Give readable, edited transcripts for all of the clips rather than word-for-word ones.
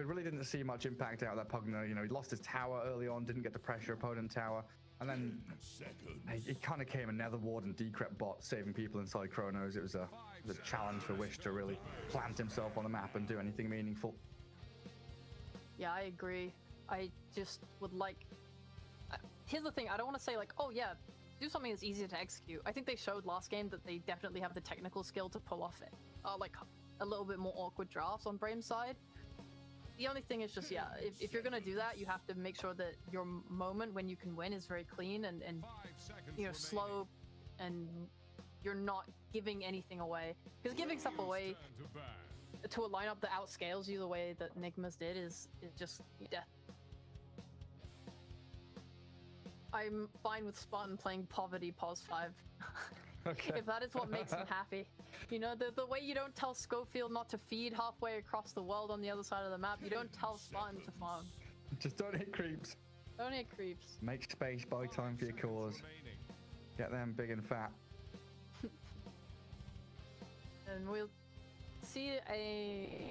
We really didn't see much impact out of that Pugner. You know, he lost his tower early on, didn't get the pressure opponent tower. And then it kind of came a Nether Ward and Decrep bot saving people inside Chronos. It was a challenge for Wish to really plant himself on the map and do anything meaningful. Yeah, I agree. I just would like... Here's the thing, I don't want to say like, oh yeah, do something that's easier to execute. I think they showed last game that they definitely have the technical skill to pull off it. Like a little bit more awkward drafts on Brame's side. The only thing is just, yeah, if you're going to do that, you have to make sure that your moment when you can win is very clean and you know, slow, and you're not giving anything away. Because giving stuff away to a lineup that outscales you the way that Nigma's did is just death. I'm fine with Spartan playing Poverty Pos 5. Okay. If that is what makes him happy. You know, the way you don't tell Schofield not to feed halfway across the world on the other side of the map, you don't tell Spartan to farm. Just don't hit creeps. Don't hit creeps. Make space, buy time for your cause. Get them big and fat. And we'll see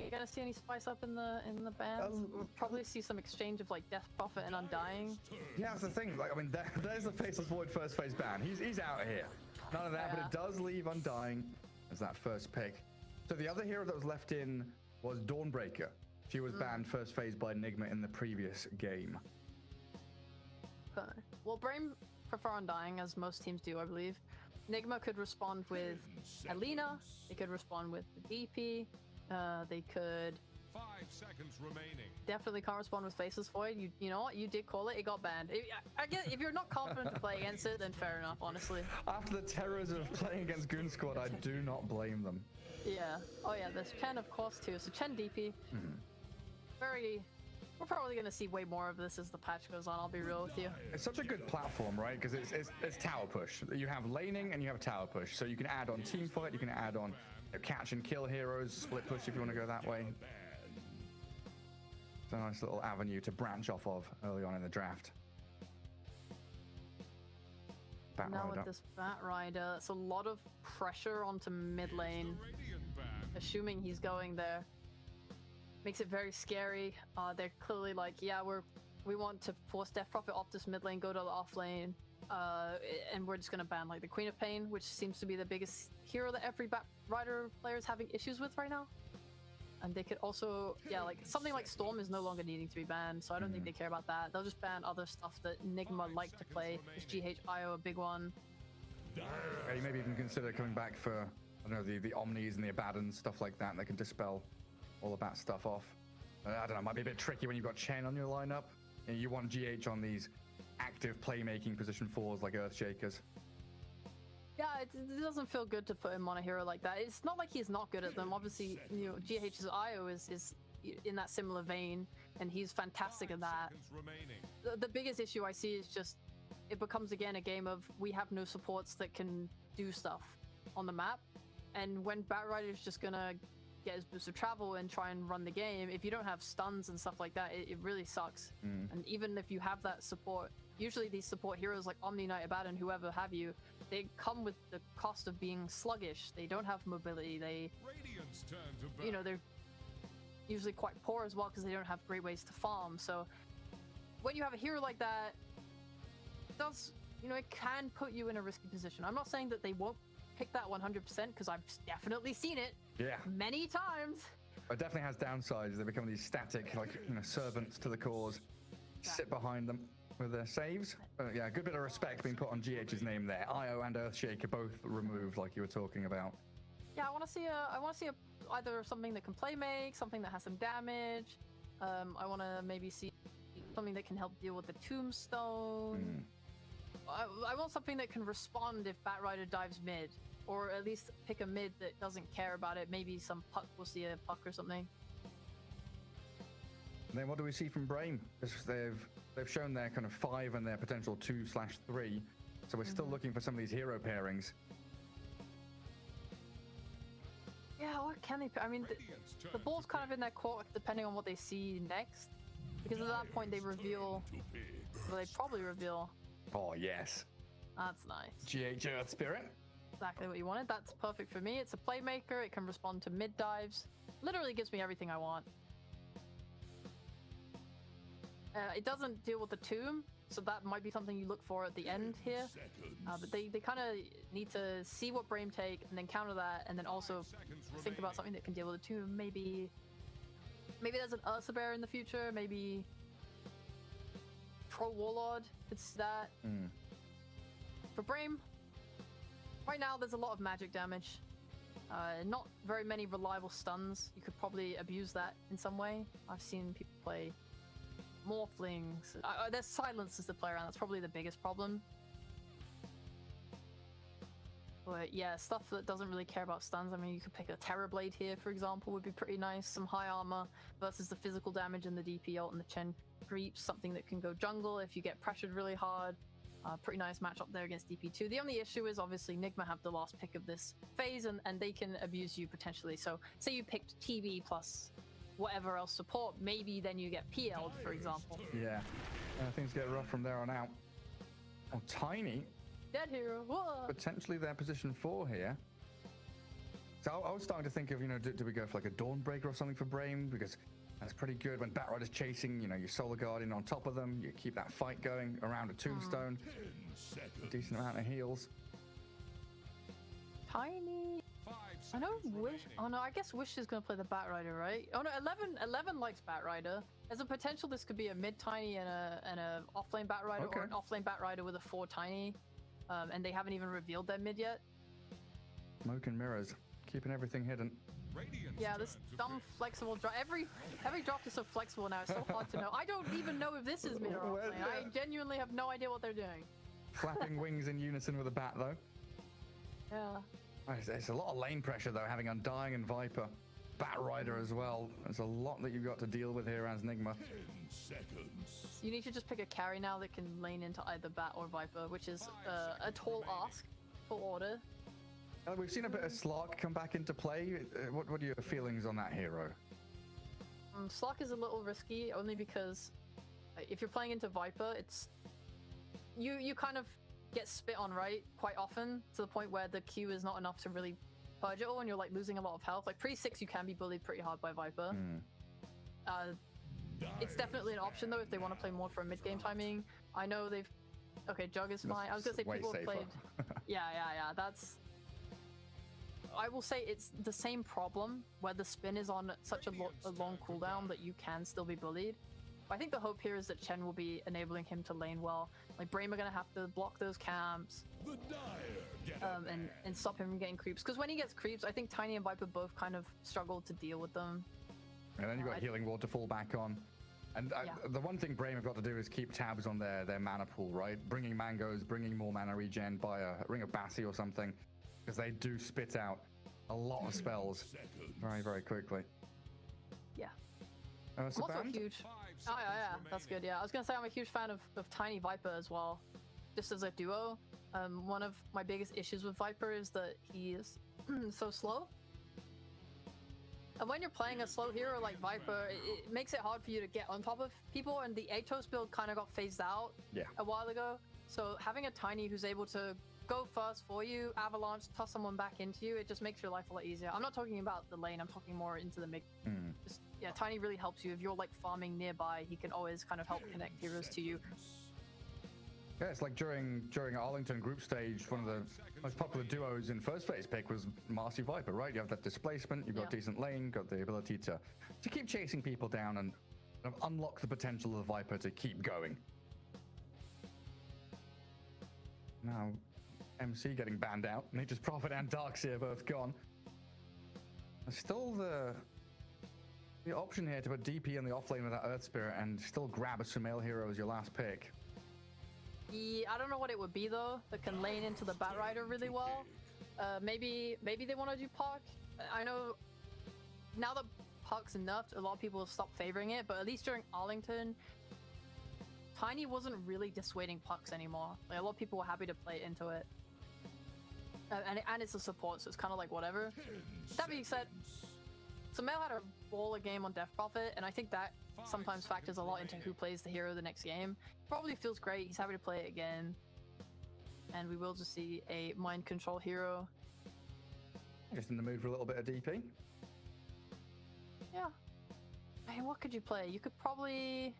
gonna see any spice up in the bans? We'll probably see some exchange of like Death Prophet and Undying. Yeah, that's the thing. Like, I mean, there's the Faceless Void first phase ban. He's out of here. None of that, but it does leave Undying as that first pick. So the other hero that was left in was Dawnbreaker. She was banned first phase by Nigma in the previous game. Okay. Well, Brame prefer Undying, as most teams do, I believe. Nigma could respond with Alina. They could respond with the DP. They could... 5 seconds remaining. Definitely can't respond with Faceless Void. You know what? You did call it. It got banned. I guess if you're not confident to play against it, then fair enough, honestly. After the terrors of playing against Goon Squad, I do not blame them. Yeah. Oh yeah, there's Chen, of course, too. So Chen DP. Very... We're probably going to see way more of this as the patch goes on, I'll be real with you. It's such a good platform, right? Because it's tower push. You have laning and you have tower push. So you can add on team fight, you can add on catch and kill heroes, split push if you want to go that way. It's a nice little avenue to branch off of early on in the draft. Now with this Bat Rider, it's a lot of pressure onto mid lane, assuming he's going there. Makes it very scary. They're clearly like, yeah, we want to force Death Prophet off this mid lane, go to the off lane, and we're just gonna ban like the Queen of Pain, which seems to be the biggest hero that every Bat Rider player is having issues with right now. And they could also, yeah, like something like Storm is no longer needing to be banned, so I don't think they care about that. They'll just ban other stuff that Nigma like to play. Is GH.io a big one? Yeah, you maybe even consider coming back for, I don't know, the Omnis and the Abaddons, stuff like that. They can dispel all of that stuff off. I don't know, it might be a bit tricky when you've got Chen on your lineup. You want GH on these active playmaking position 4s like Earthshakers. Yeah, it doesn't feel good to put him on a hero like that. It's not like he's not good at them. Obviously, you know, GH's IO is in that similar vein, and he's fantastic at that. The biggest issue I see is just, it becomes again a game of we have no supports that can do stuff on the map. And when Bat Rider's just gonna get his boost of travel and try and run the game, if you don't have stuns and stuff like that, it really sucks. And even if you have that support, usually these support heroes like Omni Knight, Abaddon, whoever have you, they come with the cost of being sluggish. They don't have mobility. They, you know, they're usually quite poor as well because they don't have great ways to farm. So when you have a hero like that, it does, you know, it can put you in a risky position. I'm not saying that they won't pick that 100% because I've definitely seen it many times. It definitely has downsides. They become these static, like, you know, servants to the cause. Sit behind them with their saves. Yeah, a good bit of respect being put on GH's name there. IO and Earthshaker both removed, like you were talking about. Yeah, I want to see either something that can play make, something that has some damage. I want to maybe see something that can help deal with the Tombstone. I want something that can respond if Bat Rider dives mid, or at least pick a mid that doesn't care about it. Maybe some puck, we'll see a puck or something. And then what do we see from Brame? They've shown their kind of 5 and their potential 2/3. So we're still looking for some of these hero pairings. Yeah, what can they? I mean, the ball's kind of in their court depending on what they see next. Because at that point they reveal, well, they probably reveal. Oh yes. That's nice. GH Earth Spirit. Exactly what you wanted. That's perfect for me. It's a playmaker. It can respond to mid dives. Literally gives me everything I want. It doesn't deal with the tomb, so that might be something you look for at the end here. But they kind of need to see what Brame take and then counter that, and then also think about something that can deal with the tomb. Maybe there's an Ursa Bear in the future. Maybe Troll Warlord. It's that. For Brame, right now there's a lot of magic damage. Not very many reliable stuns. You could probably abuse that in some way. I've seen people play Morphlings. There's silences to play around. That's probably the biggest problem. But yeah, stuff that doesn't really care about stuns. I mean, you could pick a Terrorblade here, for example, would be pretty nice. Some high armor versus the physical damage and the DP ult and the Chen creeps. Something that can go jungle if you get pressured really hard. Pretty nice matchup there against DP2. The only issue is obviously Nigma have the last pick of this phase, and they can abuse you potentially. So say you picked TB plus whatever else support, maybe then you get PL'd, for example. Yeah, things get rough from there on out. Oh, Tiny. Dead hero. Whoa. Potentially their position 4 here. So I was starting to think of, do we go for like a Dawnbreaker or something for Brame? Because that's pretty good when Batrider's chasing, your Solar Guardian on top of them. You keep that fight going around a Tombstone. A decent amount of heals. Tiny. I know Wish. Oh no, I guess Wish is gonna play the Batrider, right? Oh no, 11 likes Batrider. There's a potential this could be a mid Tiny and a offlane Batrider, or an offlane Batrider with a 4 Tiny. And they haven't even revealed their mid yet. Smoke and mirrors, keeping everything hidden. Yeah, this dumb flexible drop. Every drop is so flexible now. It's so hard to know. I don't even know if this is mid or offlane. I genuinely have no idea what they're doing. Flapping wings in unison with a bat, though. Yeah. It's a lot of lane pressure, though, having Undying and Viper. Batrider as well. There's a lot that you've got to deal with here as Nigma. 10 seconds. You need to just pick a carry now that can lane into either Bat or Viper, which is a tall ask for order. We've seen a bit of Slark come back into play. What are your feelings on that hero? Slark is a little risky, only because if you're playing into Viper, it's you kind of get spit on right quite often, to the point where the Q is not enough to really purge it all, and you're like losing a lot of health. Like pre-6 you can be bullied pretty hard by Viper. It's definitely an option though if they want to play more for a mid-game timing. I know they've... Okay, Jug is fine. I was gonna say people have played... Yeah, that's... I will say it's the same problem where the spin is on such a long cooldown that you can still be bullied. But I think the hope here is that Chen will be enabling him to lane well. Like Brame are gonna have to block those camps and stop him from getting creeps. Because when he gets creeps, I think Tiny and Viper both kind of struggle to deal with them. And then you've got Healing Ward to fall back on. And the one thing Brame have got to do is keep tabs on their mana pool, right? Bringing mangoes, bringing more mana regen by a Ring of Bassi or something. Because they do spit out a lot of spells very, very quickly. Yeah. I'm also huge. Oh, yeah, that's good. Yeah, I was going to say I'm a huge fan of Tiny Viper as well. Just as a duo. One of my biggest issues with Viper is that he is so slow. And when you're playing a slow hero like Viper, it makes it hard for you to get on top of people, and the Atos build kind of got phased out a while ago. So having a Tiny who's able to go first for you, avalanche, toss someone back into you, it just makes your life a lot easier. I'm not talking about the lane, I'm talking more into the mid. Tiny really helps you. If you're like farming nearby, he can always kind of help connect heroes to you. Yeah, it's like during Arlington group stage, one of the most popular duos in first phase pick was Marcy Viper, right? You have that displacement, you've got decent lane, got the ability to keep chasing people down and unlock the potential of the Viper to keep going. Now, MC getting banned out, Nature's Prophet and Darkseer both gone. There's still the option here to put DP in the offlane with that Earth Spirit and still grab a Sumail hero as your last pick. I don't know what it would be though that can lane into the Batrider really well. Maybe they want to do Puck. I know now that Puck's nerfed, a lot of people have stopped favoring it, but at least during Arlington, Tiny wasn't really dissuading Pucks anymore. Like a lot of people were happy to play into it. And it's a support, so it's kind of like whatever. That being said, Sumail had a baller game on Death Prophet, and I think that sometimes factors a lot into who plays the hero the next game. Probably feels great, he's happy to play it again. And we will just see a mind control hero. Just in the mood for a little bit of DP. Yeah. I mean, what could you play? You could probably...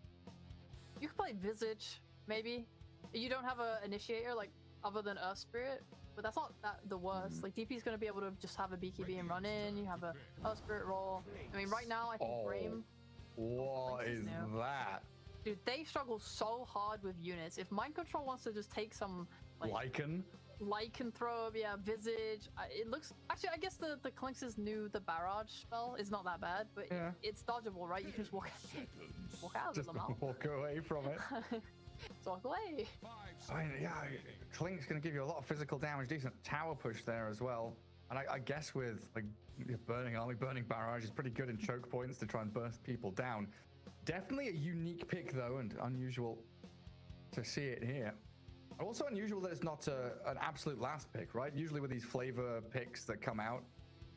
You could play Visage, maybe. You don't have a initiator like other than Earth Spirit, but that's not the worst. Like DP's gonna be able to just have a BKB and run in. You have a Earth Spirit roll. I mean, right now I think Brame. What is that? Dude, they struggle so hard with units. If Mind Control wants to just take some like Lycanthrope, yeah, Visage. It looks actually. I guess the Clinks' new barrage spell is not that bad, but it's dodgeable, right? You can just walk out of them. Walk away from it. Just walk away. I mean, yeah, Clink's gonna give you a lot of physical damage. Decent tower push there as well. And I guess with like burning army, burning barrage is pretty good in choke points to try and burst people down. Definitely a unique pick though, and unusual to see it here. Also unusual that it's not an absolute last pick, right? Usually with these flavor picks that come out,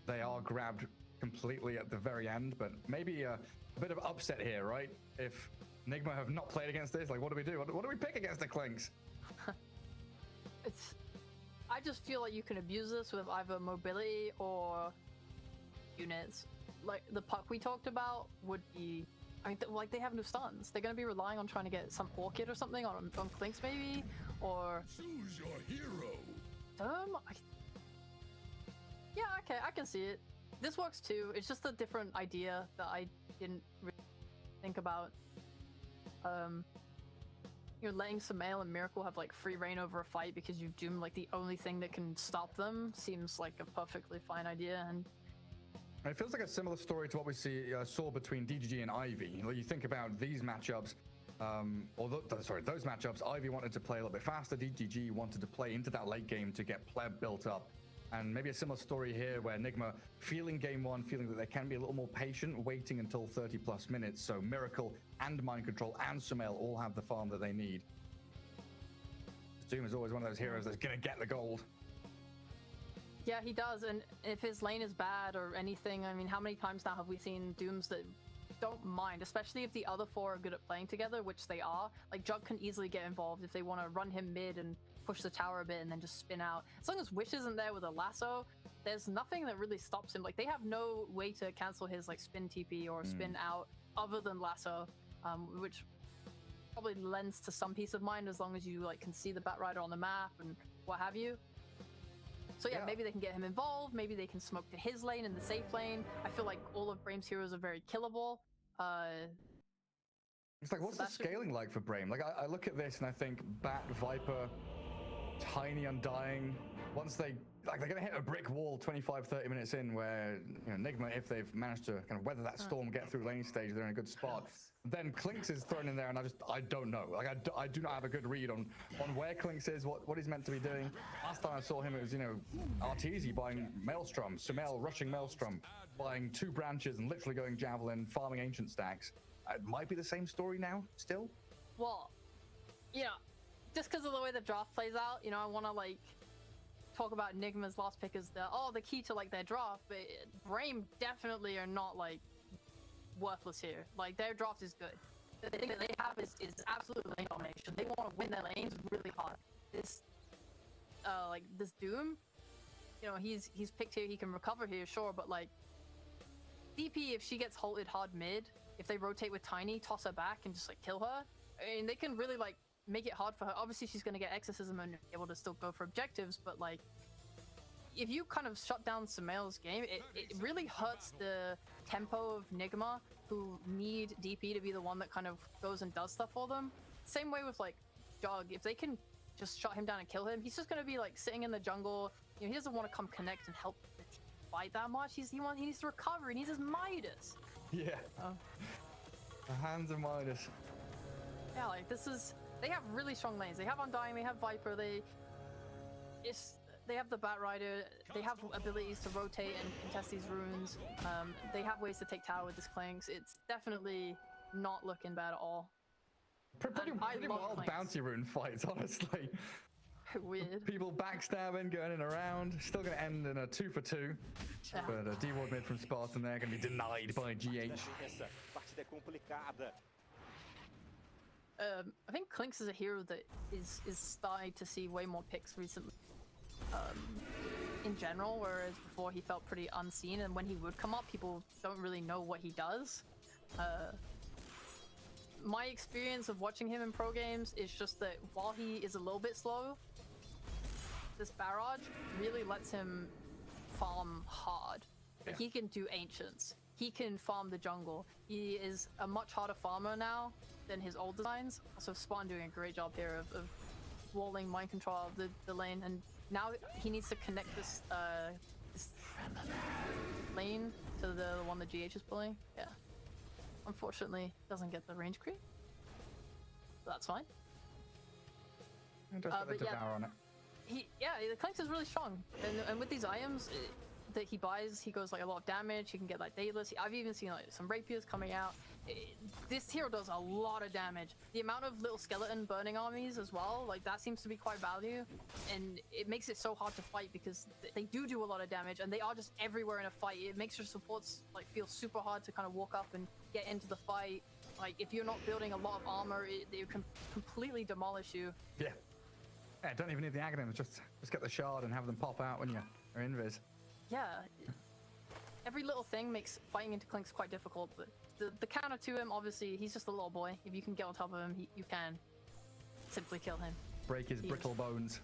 they are grabbed completely at the very end, but maybe a bit of upset here, right? If Nigma have not played against this, like what do we do? What do we pick against the Clinks? I just feel like you can abuse this with either mobility or units. Like the puck we talked about would be, I mean, like they have no stuns. They're going to be relying on trying to get some Orchid or something on Clinks maybe, or... Choose your hero. Yeah, okay, I can see it. This works too. It's just a different idea that I didn't really think about. You know, letting Sumail and Miracle have like free reign over a fight because you've doomed like the only thing that can stop them seems like a perfectly fine idea. And it feels like a similar story to what we saw between DGG and Ivy. You think about these matchups, those matchups. Ivy wanted to play a little bit faster. DGG wanted to play into that late game to get pleb built up. And maybe a similar story here where Nigma feeling game one, feeling that they can be a little more patient, waiting until 30 plus minutes. So Miracle and Mind Control and Sumail all have the farm that they need. Doom is always one of those heroes that's going to get the gold. yeah, he does. And if his lane is bad or anything, I mean, how many times now have we seen Dooms that don't mind, especially if the other four are good at playing together, which they are. Like Jug can easily get involved if they want to run him mid and push the tower a bit and then just spin out. As long as Wish isn't there with a lasso, there's nothing that really stops him. Like they have no way to cancel his like spin TP or spin out other than lasso, which probably lends to some peace of mind as long as you like can see the Batrider on the map and what have you. So yeah, maybe they can get him involved. Maybe they can smoke to his lane in the safe lane. I feel like all of Brame's heroes are very killable. It's like, what's the scaling like for Brame? Like, I look at this and I think Bat, Viper, Tiny, Undying. Once they're gonna hit a brick wall 25-30 minutes in, where Nigma, if they've managed to kind of weather that storm, get through laning stage, they're in a good spot. Then Clinks is thrown in there, and I don't know. Like I do not have a good read on where Clinks is, what he's meant to be doing. Last time I saw him, it was Arteezy buying Maelstrom, Sumail rushing Maelstrom, buying 2 branches and literally going Javelin, farming ancient stacks. It might be the same story now, still. Well, just because of the way the draft plays out, I want to like talk about Nigma's last pick as the key to like their draft, but Brame definitely are not like worthless here. Like their draft is good. The thing that they have is absolute lane domination. They want to win their lanes really hard. This Doom, he's picked here. He can recover here, sure, but like DP, if she gets halted hard mid, if they rotate with Tiny, toss her back and just like kill her, I mean, they can really like make it hard for her. Obviously she's going to get exorcism and be able to still go for objectives, but like if you kind of shut down Sumail's game, it really hurts the tempo of Nigma, who need DP to be the one that kind of goes and does stuff for them. Same way with like Jug, if they can just shut him down and kill him, he's just going to be like sitting in the jungle. He doesn't want to come connect and help the team fight that much. He needs to recover. He needs his Midas. Yeah. The hands of Midas. Yeah, like they have really strong lanes. They have Undying, they have Viper, they have the Batrider, they have abilities to rotate and contest these runes. They have ways to take tower with this Clinks. It's definitely not looking bad at all. Pretty wild bounty rune fights, honestly. Weird. People backstabbing, going in around. Still going to end in a 2-for-2. Yeah. But a D-Ward mid from Spartan there, going to be denied by GH. I think Clinks is a hero that is starting to see way more picks recently. In general, whereas before he felt pretty unseen, and when he would come up, people don't really know what he does. my experience of watching him in pro games is just that while he is a little bit slow, this barrage really lets him farm hard. Like, he can do ancients. He can farm the jungle. He is a much harder farmer now than his old designs. Also, Spawn doing a great job here of walling mind control of the lane, and now he needs to connect this this lane to the one that GH is pulling. Yeah. Unfortunately, doesn't get the range creep. But that's fine. And just put the devour on it. The Clanks is really strong, and with these items that he buys, he goes like a lot of damage. He can get like Daedalus. I've even seen like some rapiers coming out. This hero does a lot of damage. The amount of little skeleton burning armies as well, like that seems to be quite value, and it makes it so hard to fight because they do a lot of damage, and they are just everywhere in a fight. It makes your supports like feel super hard to kind of walk up and get into the fight. Like if you're not building a lot of armor, it can completely demolish you. Yeah. Yeah, don't even need the Aghanim's, just get the shard and have them pop out when you're invis. Yeah. Every little thing makes fighting into Clinks quite difficult, but the counter to him, obviously, he's just a little boy. If you can get on top of him, you can simply kill him. Break his brittle bones.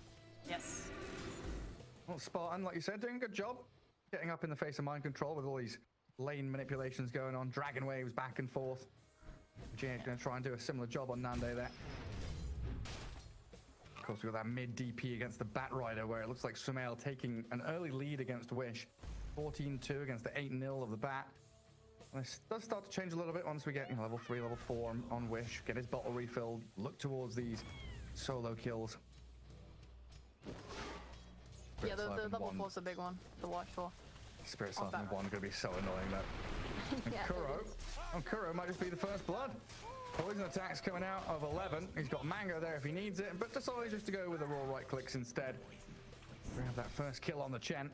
Yes. Well, Spartan, like you said, doing a good job. Getting up in the face of mind control with all these lane manipulations going on. Dragon waves back and forth. GH going to try and do a similar job on Nande there. Of course, we've got that mid DP against the Bat Rider, where it looks like Sumail taking an early lead against Wish. 14-2 against the 8-0 of the Bat. And this does start to change a little bit once we get level 3, level 4 on Wish. Get his bottle refilled. Look towards these solo kills. Yeah, the level 4's a big one to watch for. Spirit Slifer 1 going to be so annoying though. And yeah, Kuro might just be the first blood. Poison attacks coming out of 11. He's got Mango there if he needs it, but decided just to go with the raw right clicks instead. Grab that first kill on the Chen.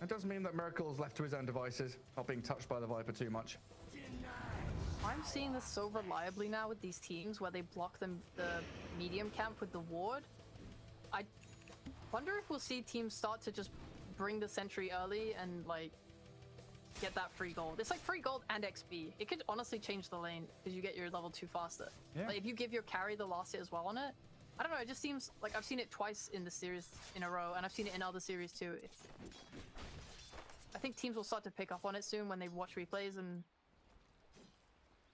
It does mean that Miracle's left to his own devices, not being touched by the Viper too much. I'm seeing this so reliably now with these teams where they block the medium camp with the ward. I wonder if we'll see teams start to just bring the sentry early and like get that free gold. It's like free gold and XP. It could honestly change the lane because you get your level 2 faster. Yeah. Like if you give your carry the last hit as well on it, I don't know, it just seems like I've seen it twice in the series in a row, and I've seen it in other series too. I think teams will start to pick up on it soon when they watch replays, and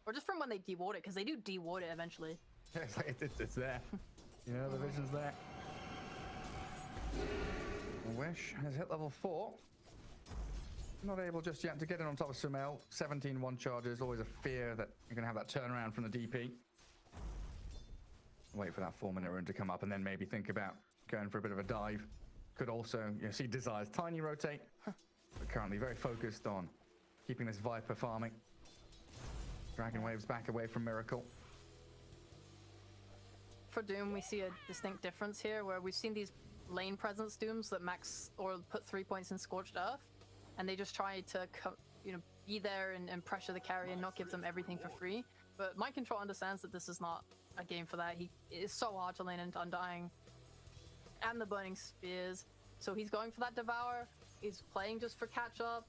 or just from when they deward it, because they do deward it eventually. Yeah, it's there. You know, the vision's there. Wish has hit level 4. Not able just yet to get in on top of Sumail. 17 one charges. Always a fear that you're going to have that turnaround from the DP. Wait for that 4-minute rune to come up and then maybe think about going for a bit of a dive. Could also, see Desire's tiny rotate, but currently very focused on keeping this Viper farming. Dragon waves back away from Miracle. For Doom, we see a distinct difference here, where we've seen these lane presence Dooms that max or put 3 points in Scorched Earth, and they just try to be there and pressure the carry and not give them everything for free. But Mind Control understands that this is not a game for that. It is so hard to lane into Undying and the Burning Spears, so he's going for that Devour. He's playing just for catch up,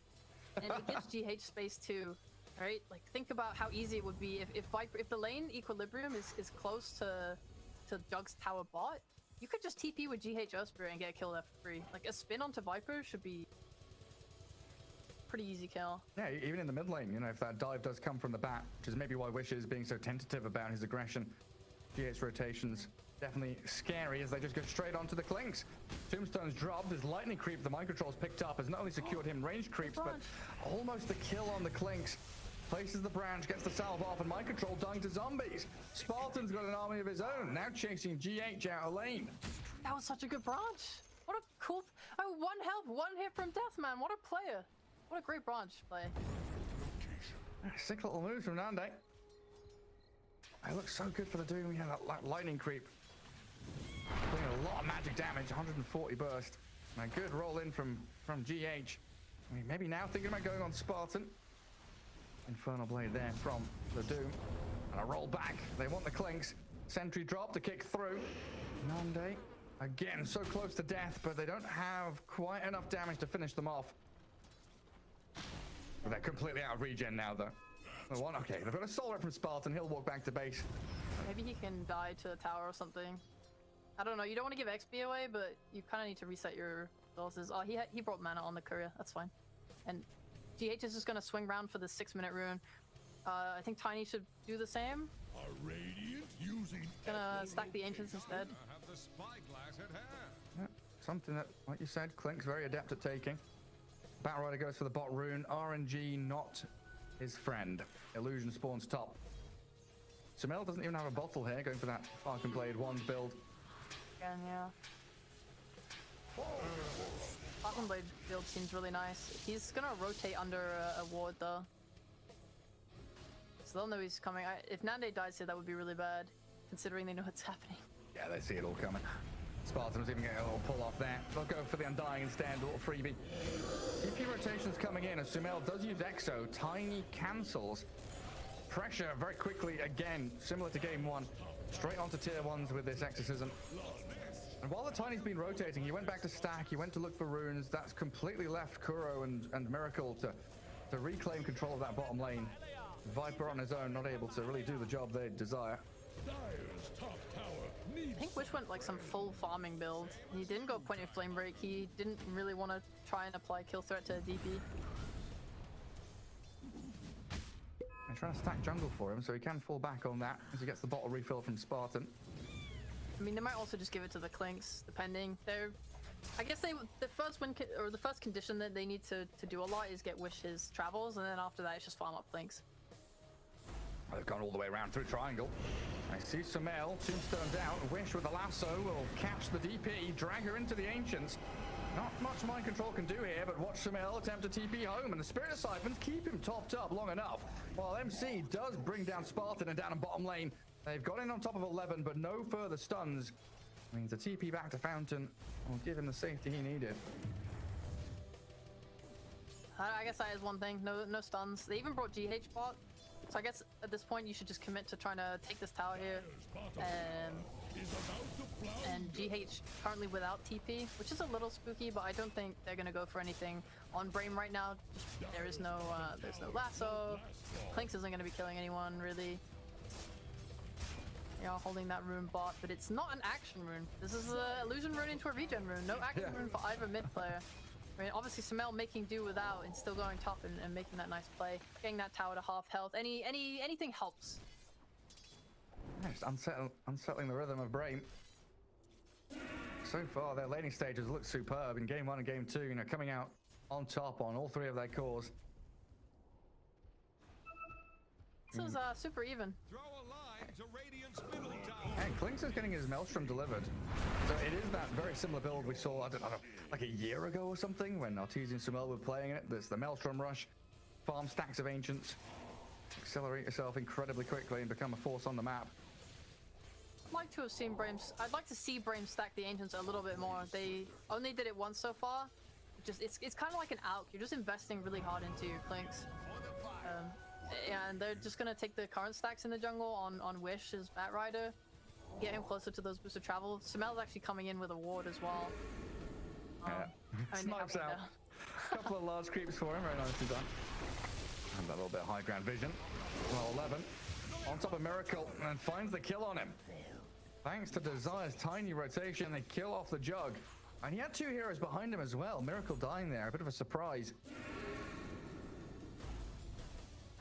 and it gives GH space too, right? Like think about how easy it would be if the lane equilibrium is close to Jug's tower bot. You could just TP with GH Earthspirit and get a kill there for free. Like a spin onto Viper should be pretty easy kill. Yeah, even in the mid lane, if that dive does come from the Bat, which is maybe why Wish is being so tentative about his aggression. GH rotations definitely scary as they just go straight onto the Clinks. Tombstone's dropped, his lightning creep, the mind control's picked up, has not only secured him range creeps, but almost a kill on the Clinks. Places the branch, gets the salve off, and mind control dying to zombies. Spartan's got an army of his own, now chasing GH out of lane. That was such a good branch. What a cool... Oh, 1 health, 1 hit from death, man. What a player. What a great branch play. Sick little moves from Nande. It looks so good for the Doom. We have that lightning creep. Doing a lot of magic damage, 140 burst. And a good roll in from GH. Maybe now thinking about going on Spartan. Infernal Blade there from the Doom. And a roll back. They want the Clinks. Sentry drop to kick through. Nande, again, so close to death, but they don't have quite enough damage to finish them off. But they're completely out of regen now, though. One, okay, they've got a soul rep from Spartan. He'll walk back to base. Maybe he can die to a tower or something. I don't know. You don't want to give XP away, but you kind of need to reset your resources. Oh, he brought mana on the courier. That's fine. And GH is just going to swing around for the 6-minute rune. I think Tiny should do the same. Gonna stack the Ancients instead. Yeah, something that, like you said, Clink's very adept at taking. Batrider goes for the bot rune. RNG not his friend. Illusion spawns top. Sumail doesn't even have a bottle here, going for that Falcon Blade wand build. Again, yeah. Falcon Blade build seems really nice. He's gonna rotate under a ward though. So they'll know he's coming. If Nande dies here, that would be really bad, considering they know what's happening. Yeah, they see it all coming. Spartan's even getting a little pull off there. They'll go for the Undying instead, a little freebie. TP rotation's coming in as Sumail does use Exo. Tiny cancels. Pressure very quickly again, similar to game 1. Straight onto tier 1s with this exorcism. And while the Tiny's been rotating, he went back to stack, he went to look for runes. That's completely left Kuro and Miracle to reclaim control of that bottom lane. Viper on his own, not able to really do the job they desire. I think Wish went like some full farming build. He didn't go point and flame break. He didn't really want to try and apply kill threat to a DP. They're trying to stack jungle for him, so he can fall back on that as he gets the bottle refill from Spartan. I mean, they might also just give it to the Clinks, depending. I guess the first win or the first condition that they need to do a lot is get Wish his travels, and then after that, it's just farm up Clinks. They've gone all the way around through triangle. I see Sumail, tombstones out. Wish with the lasso will catch the DP, drag her into the Ancients. Not much mind control can do here, but watch Sumail attempt to TP home, and the Spirit Disciples keep him topped up long enough. While MC does bring down Spartan and down in bottom lane. They've got in on top of 11, but no further stuns. Means a TP back to Fountain will give him the safety he needed. I guess that is one thing. No stuns. They even brought GH bot. So I guess at this point you should just commit to trying to take this tower here. And GH currently without TP, which is a little spooky, but I don't think they're gonna go for anything on Brame right now. There's no lasso. Clinks isn't gonna be killing anyone really. You know, holding that rune bot, but it's not an action rune. This is an illusion rune into a regen rune. No action rune for either mid player. I mean, obviously Sumail making do without and still going top and making that nice play, getting that tower to half health. Anything helps. Yeah, just unsettling the rhythm of Brame. So far, their laning stages look superb in game 1 and game 2. You know, coming out on top on all 3 of their cores. This is super even. And Clinks is getting his Maelstrom delivered. So it is that very similar build we saw, I don't know, like a year ago or something, when Arteezy and Sumail were playing it. There's the Maelstrom rush, farm stacks of Ancients, accelerate yourself incredibly quickly and become a force on the map. I'd like to see Brame stack the Ancients a little bit more. They only did it once so far. It's kind of like an ALK. You're just investing really hard into your Clinks. And they're just gonna take the current stacks in the jungle on Wish as Batrider, get him closer to those boosted travel. Sumail's actually coming in with a ward as well. Snipes out. A couple of large creeps for him, very nicely done. And that little bit of high ground vision. Well, 11 on top of Miracle and finds the kill on him. Thanks to Desire's tiny rotation, they kill off the Jug. And he had 2 heroes behind him as well. Miracle dying there, a bit of a surprise.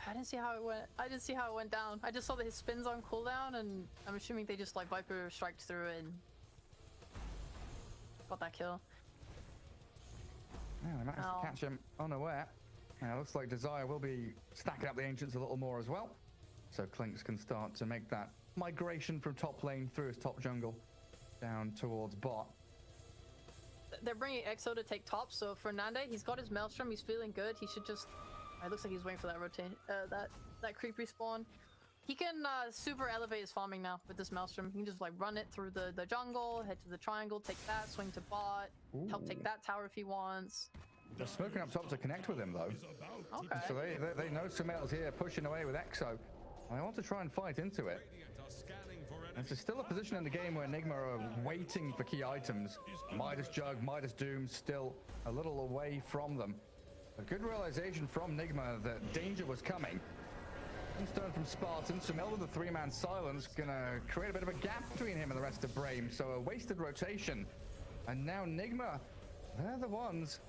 I didn't see how it went down. I just saw that his spin's on cooldown, and I'm assuming they just like Viper striked through it and got that kill. Yeah, they managed to catch him unaware. Yeah, looks like Desire will be stacking up the Ancients a little more as well. So Clinks can start to make that migration from top lane through his top jungle down towards bot. They're bringing Exo to take top, so for Nande, he's got his Maelstrom, he's feeling good. He should just... It looks like he's waiting for that that creep respawn. He can super elevate his farming now with this Maelstrom. He can just like run it through the jungle, head to the triangle, take that, swing to bot, help take that tower if he wants. They're smoking up top to connect with him though. Okay. So they know Sumail's here pushing away with Exo. And they want to try and fight into it. And it's still a position in the game where Nigma are waiting for key items. Midas Jug, Midas Doom still a little away from them. A good realization from Nigma that danger was coming. Tombstone from Spartan. Sumail with the three-man silence, gonna create a bit of a gap between him and the rest of Brame. So a wasted rotation. And now Nigma, they're the ones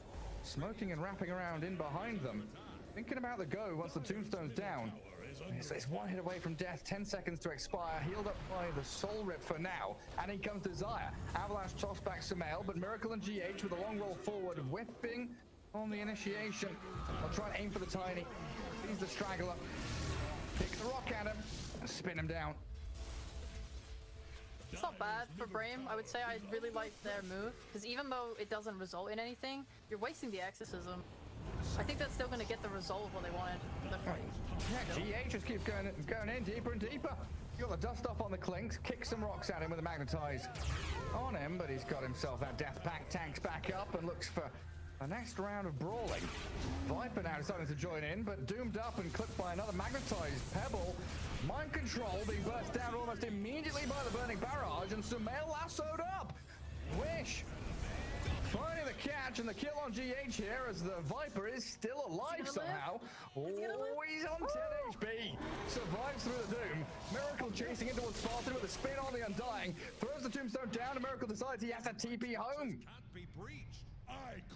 smoking and wrapping around in behind them. Thinking about the go once the Tombstone's down. It's one hit away from death, 10 seconds to expire, healed up by the Soul Rip for now. And in comes Desire. Avalanche toss back Sumail, but Miracle and GH with a long roll forward, whipping on the initiation. I'll try and aim for the Tiny. He's the straggler. Kick the rock at him and spin him down. It's not bad for Brame. I would say I really like their move, because even though it doesn't result in anything, you're wasting the exorcism. I think that's still going to get the result of what they wanted. Yeah, GH just keeps going in deeper and deeper. You got the dust off on the Clinks, kick some rocks at him with a Magnetize on him, but he's got himself that death pack, tanks back up and looks for the next round of brawling. Viper now deciding to join in, but doomed up and clipped by another Magnetized Pebble. Mind Control being burst down almost immediately by the Burning Barrage, and Sumail lassoed up. Wish finding the catch and the kill on GH here as the Viper is still alive somehow. Oh, he's on 10 HP. Survives through the doom. Miracle chasing into towards Spartan with a spin on the Undying. Throws the Tombstone down and Miracle decides he has to TP home.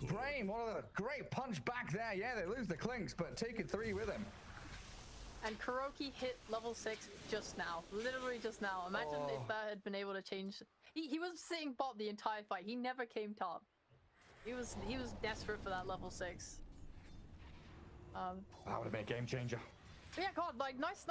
Brame, what a great punch back there. Yeah, they lose the Clinks, but take it 3 with him. And Kuroki hit level 6 just now. Literally just now. Imagine if that had been able to change. He was sitting bot the entire fight. He never came top. He was desperate for that level 6. That would have been a game changer. But yeah, God, like nice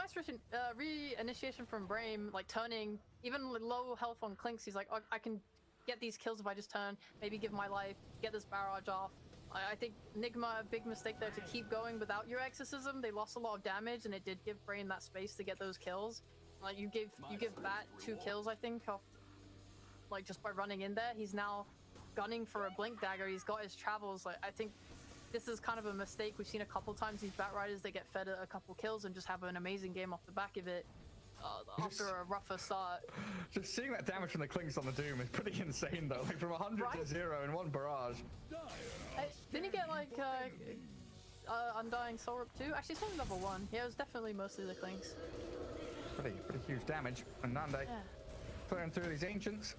re-initiation from Brame, like turning even low health on Clinks. He's like, oh, I can get these kills if I just turn, maybe give my life, get this barrage off. I think Nigma, a big mistake there to keep going without your exorcism. They lost a lot of damage, and it did give Brame that space to get those kills. Like you give Bat 2 kills, I think, off like just by running in there. He's now gunning for a blink dagger. He's got his travels. Like I think this is kind of a mistake we've seen a couple times. These Bat Riders, they get fed a couple kills and just have an amazing game off the back of it. After a rougher start. Just seeing that damage from the Clinks on the Doom is pretty insane though. Like from 100 to 0 in one barrage. Hey, didn't he get like Undying Soul Rip too? Actually, it's only level 1. Yeah, it was definitely mostly the Clinks. Pretty huge damage. And Nande clearing through these Ancients.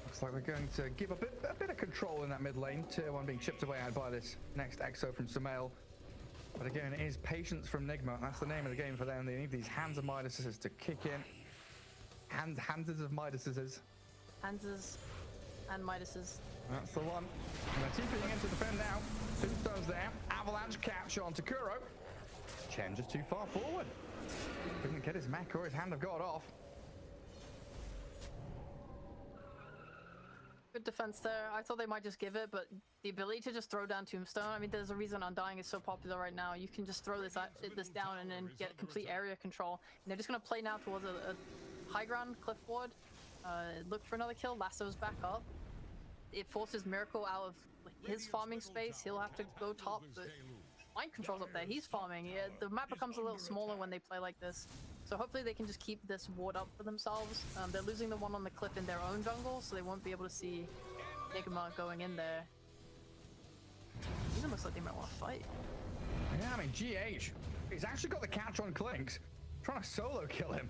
Looks like we're going to give a bit of control in that mid lane. Tier 1 being chipped away at by this next Exo from Sumail. But again, it is patience from Nigma. That's the name of the game for them. They need these Hands of Midases to kick in. Hanses of Midases. Hanses and Midases. That's the one. And they're TPing in to defend now. Tombstone's there. Avalanche catch on Takuro. Chen just too far forward. Couldn't get his mech or his Hand of God off. Good defense there. I thought they might just give it, but the ability to just throw down Tombstone, I mean, there's a reason Undying is so popular right now. You can just throw this down and then get complete area control. And they're just going to play now towards a high ground cliff ward. Look for another kill. Lasso's back up. It forces Miracle out of his farming space. He'll have to go top, but Mind Control's up there. He's farming. Yeah, the map becomes a little smaller when they play like this. So hopefully they can just keep this ward up for themselves. They're losing the one on the cliff in their own jungle, so they won't be able to see Nigma going in there. Even looks like they might want to fight. Yeah, I mean, GH, he's actually got the catch on Clinks. Trying to solo kill him.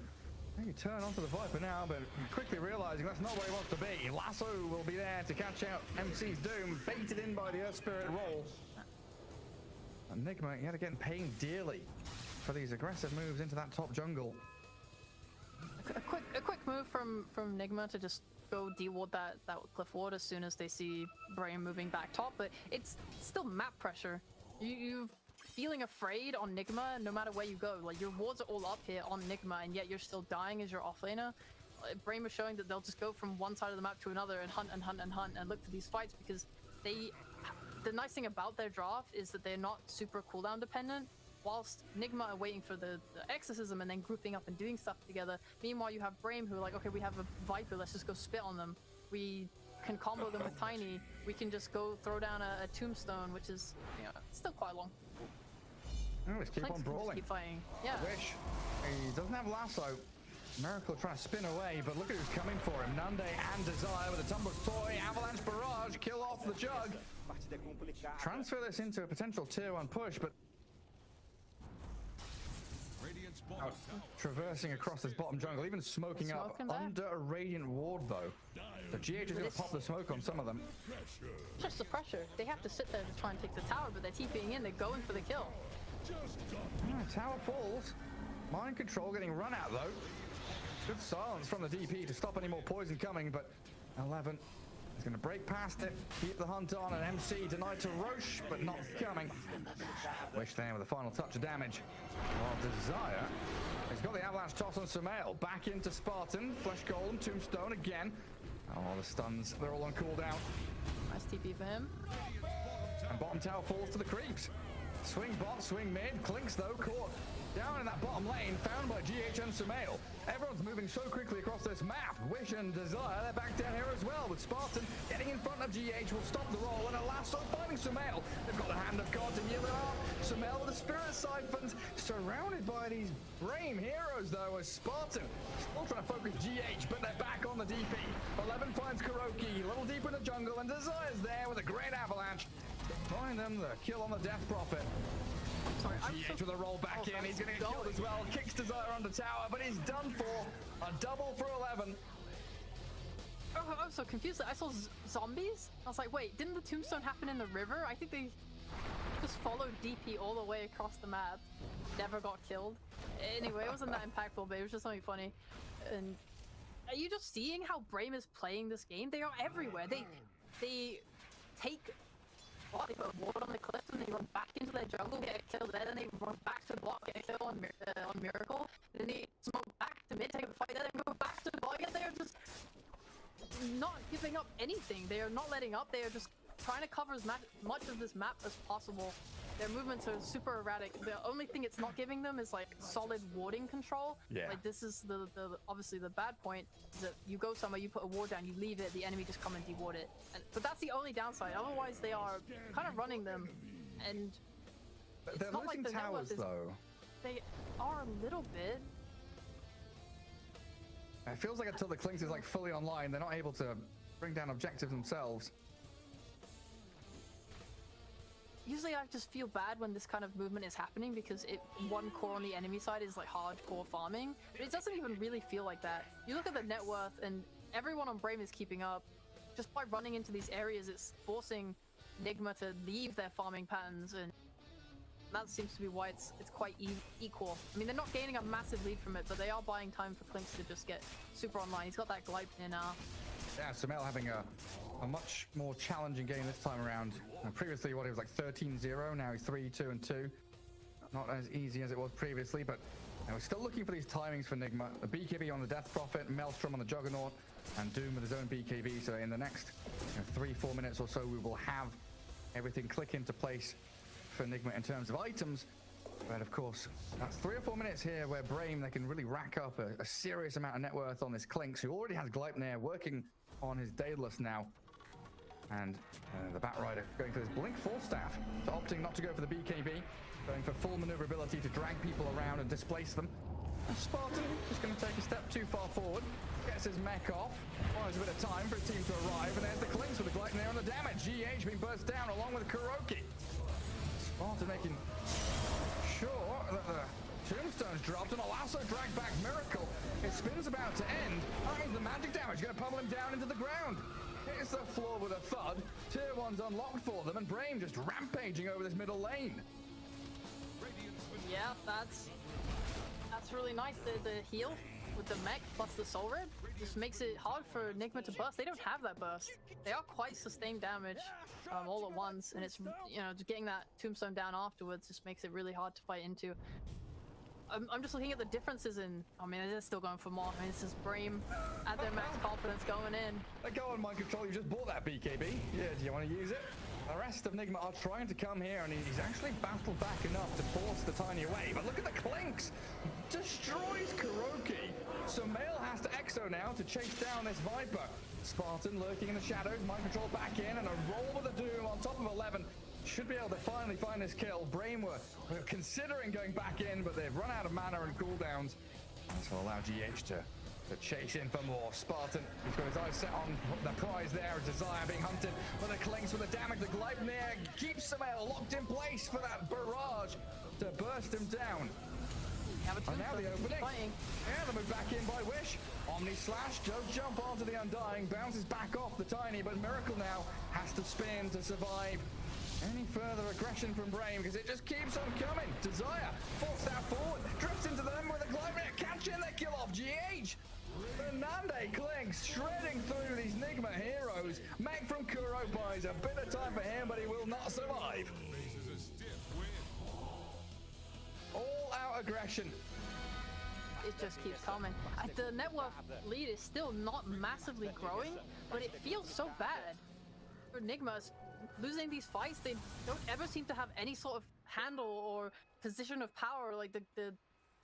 He turn onto the Viper now, but quickly realizing that's not where he wants to be. Lasso will be there to catch out MC's Doom, baited in by the Earth Spirit roll. And Nigma yet again paying dearly for these aggressive moves into that top jungle. A quick move from Nigma to just go de-ward that cliff ward as soon as they see Brame moving back top, but it's still map pressure. You're feeling afraid on Nigma no matter where you go. Like your wards are all up here on Nigma, and yet you're still dying as your offlaner. Brame is showing that they'll just go from one side of the map to another and hunt and hunt and hunt and look for these fights, because the nice thing about their draft is that they're not super cooldown dependent. Whilst Nigma are waiting for the exorcism and then grouping up and doing stuff together. Meanwhile, you have Brame who are like, okay, we have a Viper, let's just go spit on them. We can combo them with Tiny. We can just go throw down a Tombstone, which is, you know, still quite long. Oh, let's keep on brawling. Keep fighting. Yeah. Wish. He doesn't have Lasso. Miracle trying to spin away, but look at who's coming for him. Nande and Desire with a Tumbler's Toy. Avalanche Barrage, kill off the Jug. Transfer this into a potential tier 1 push, but out traversing across this bottom jungle, even smoking up Smoking there. under a radiant ward though. The GH is going to pop the smoke on some of them. Just the pressure. They have to sit there to try and take the tower, but they're TPing in. They're going for the kill. Tower falls. Mind control getting run out though. Good silence from the DP to stop any more poison coming, but 11 is going to break past it, keep the hunt on, and MC denied to Roche, but not coming. Wish there with a final touch of damage. While Desire has got the avalanche toss on Sumail. Back into Spartan, Flesh Golem, Tombstone again. Oh, the stuns, they're all on cooldown. Nice TP for him. And bottom tower falls to the creeps. Swing bot, swing mid. Clinks though caught down in that bottom lane, found by GH and Sumail. Everyone's moving so quickly across this map. Wish and Desire, they're back down here as well, with Spartan getting in front of GH will stop the roll, and Elasto finding Sumail. They've got the hand of God to heal it up. Sumail with the spirit siphons, surrounded by these Brame heroes though, as Spartan still trying to focus GH, but they're back on the DP. 11 finds Kuroki, a little deeper in the jungle, and Desire's there with a great avalanche. Find them the kill on the Death Prophet. Sorry, GH with a roll back in, he's gonna get killed as well. Kicks Desire under tower, but he's done for. A double for 11. Oh, I was so confused. I saw zombies. I was like, wait, didn't the tombstone happen in the river? I think they just followed DP all the way across the map. Never got killed. Anyway, it wasn't that impactful, but it was just something funny. And are you just seeing how Brame is playing this game? They are everywhere. They take... Well, they put a ward on the cliff and they run back into their jungle, get a kill there, then they run back to the block, get a kill on Miracle, then they smoke back to mid, take a fight there, then go back to the block. They're just not giving up anything. They are not letting up. They are just trying to cover as much of this map as possible. Their movements are super erratic. The only thing it's not giving them is like solid warding control. Yeah. Like this is the obviously the bad point is that you go somewhere, you put a ward down, you leave it, the enemy just come and deward it. But that's the only downside. Otherwise, they are kind of running them, and They're it's not losing like the network towers is, though. They are a little bit. It feels like until the Clinks is like fully online, they're not able to bring down objectives themselves. Usually I just feel bad when this kind of movement is happening because one core on the enemy side is like hardcore farming, but it doesn't even really feel like that. You look at the net worth and everyone on Brame is keeping up. Just by running into these areas, it's forcing Nigma to leave their farming patterns, and that seems to be why it's quite equal. I mean, they're not gaining a massive lead from it, but they are buying time for Clinks to just get super online. He's got that glide in now. Yeah, Sumail having a much more challenging game this time around. Previously, he was like 13-0, now he's 3-2-2. Not as easy as it was previously, but we're still looking for these timings for Nigma. The BKB on the Death Prophet, Maelstrom on the Juggernaut, and Doom with his own BKB. So in the next 3-4 minutes or so, we will have everything click into place for Nigma in terms of items. But of course, that's 3 or 4 minutes here where Brame, they can really rack up a serious amount of net worth on this Clinks, who already has Gleipnir working on his Daedalus now. And the Batrider going for this Blink Force Staff, so opting not to go for the BKB, going for full maneuverability to drag people around and displace them. And Spartan just going to take a step too far forward, gets his mech off, buys a bit of time for his team to arrive, and there's the Clinks with the Gleipnir on the damage. GH being burst down along with Kuroki. Spartan making sure that the Tombstone's dropped, and also dragged back Miracle. His spin's about to end. That means the magic damage is going to pummel him down into the ground. Hits the floor with a thud. Tier 1's unlocked for them, and Brame just rampaging over this middle lane. Yeah, that's really nice. The heal with the mech plus the soul rib just makes it hard for Nigma to burst. They don't have that burst. They are quite sustained damage all at once, and it's just getting that tombstone down afterwards just makes it really hard to fight into. I'm just looking at the differences in. I mean, they're still going for more. I mean, this is Brame at their max confidence going in. Go on, Mind Control. You just bought that BKB. Yeah, do you want to use it? The rest of Nigma are trying to come here, and he's actually battled back enough to force the Tiny away. But look at the Clinks! Destroys Kuroki. Sumail has to Exo now to chase down this Viper. Spartan lurking in the shadows. Mind Control back in, and a roll with the Doom on top of 11. Should be able to finally find this kill. Brame were considering going back in, but they've run out of mana and cooldowns. This will allow GH to chase in for more. Spartan, he's got his eyes set on the prize there. Desire being hunted with the Clinks with the damage. The Gleipnir keeps Sumail locked in place for that barrage to burst him down. have a And now the opening. fighting. Yeah, the move back in by Wish. Omni Slash does jump onto the Undying, bounces back off the Tiny, but Miracle now has to spin to survive any further aggression from Brame, because it just keeps on coming. Desire forced that forward, drifts into them with a Glide, catching the kill off GH. Fernande clinks, shredding through these Nigma heroes. Mech from Kuro buys a bit of time for him, but he will not survive. All out aggression. It just keeps coming. The net worth lead is still not massively growing, but it feels so bad. For Nigma, losing these fights, they don't ever seem to have any sort of handle or position of power. Like the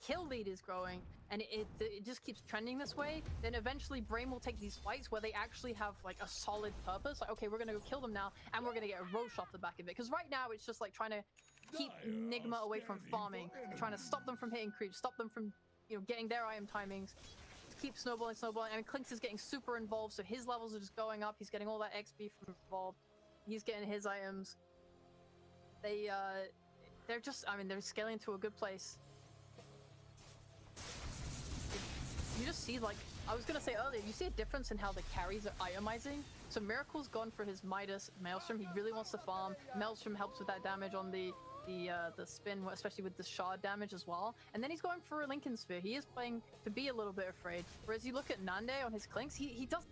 kill lead is growing, and it just keeps trending this way. Then eventually Brame will take these fights where they actually have like a solid purpose. Like, okay, we're gonna go kill them now, and we're gonna get a Roche off the back of it. Because right now it's just like trying to keep Nigma away from farming, trying to stop them from hitting creeps, stop them from, you know, getting their item timings. Keep snowballing. I mean, Clinks is getting super involved, so his levels are just going up. He's getting all that XP from involved. He's getting his items. They're just, I mean, they're scaling to a good place. You just see, like, I was gonna say earlier, you see a difference in how the carries are itemizing. So Miracle's gone for his Midas Maelstrom. He really wants to farm. Maelstrom helps with that damage on the spin, especially with the shard damage as well. And then he's going for a Lincoln Sphere. He is playing to be a little bit afraid. Whereas you look at Nande on his Clinks, he does.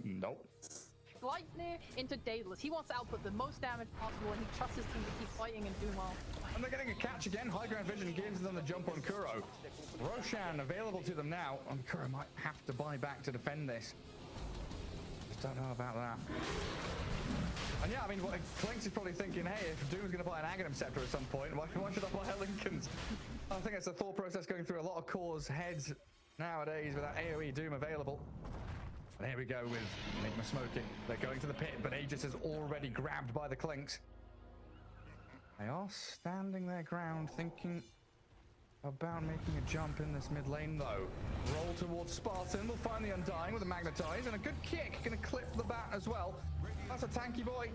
Nope. Gleipnir into Daedalus. He wants to output the most damage possible, and he trusts his team to keep fighting and doing well. And they're getting a catch again. High ground vision gives them the jump on Kuro. Roshan available to them now, and Kuro might have to buy back to defend this. Just don't know about that. And yeah, I mean, Clinks is probably thinking, hey, if Doom's going to buy an Aghanim Scepter at some point, why should I buy a Lincoln's? I think it's a thought process going through a lot of cores' heads nowadays with that AoE Doom available. And here we go with Nigma smoking. They're going to the pit, but Aegis is already grabbed by the Clinks. They are standing their ground, thinking about making a jump in this mid lane, though. Roll towards Spartan. We'll find the Undying with a Magnetize, and a good kick. Going to clip the bat as well. That's a tanky boy.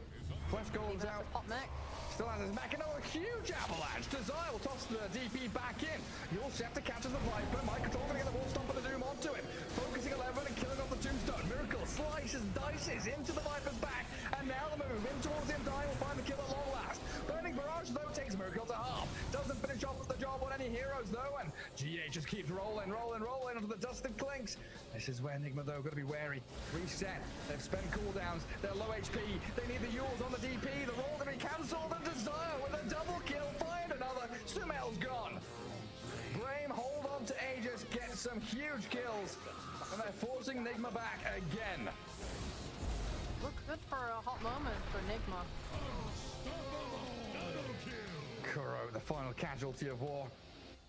Flesh Golem's out. Pop mech. Still has his mech, and a huge avalanche. Desire will toss the DP back in. You'll set to catch the Viper. My control going to get the wall stomp of the Doom onto him. Focusing 11 and killing off the Tombstone. Miracle slices, dices into the Viper's back, and now the move in towards the Undying will find the kill at long last. Burning Barrage, though, takes Miracle to half. Doesn't finish off the job on any heroes, though, and GH just keeps rolling onto the dusted Clinks. This is where Nigma, though, got to be wary. Reset. They've spent cooldowns. They're low HP. They need the Yules on the DP. The roll to be cancelled. And Desire with a double kill. Find another. Sumail's gone. Brame hold on to Aegis. Get some huge kills. And they're forcing Nigma back again. Look good for a hot moment for Nigma. Kuro, the final casualty of war.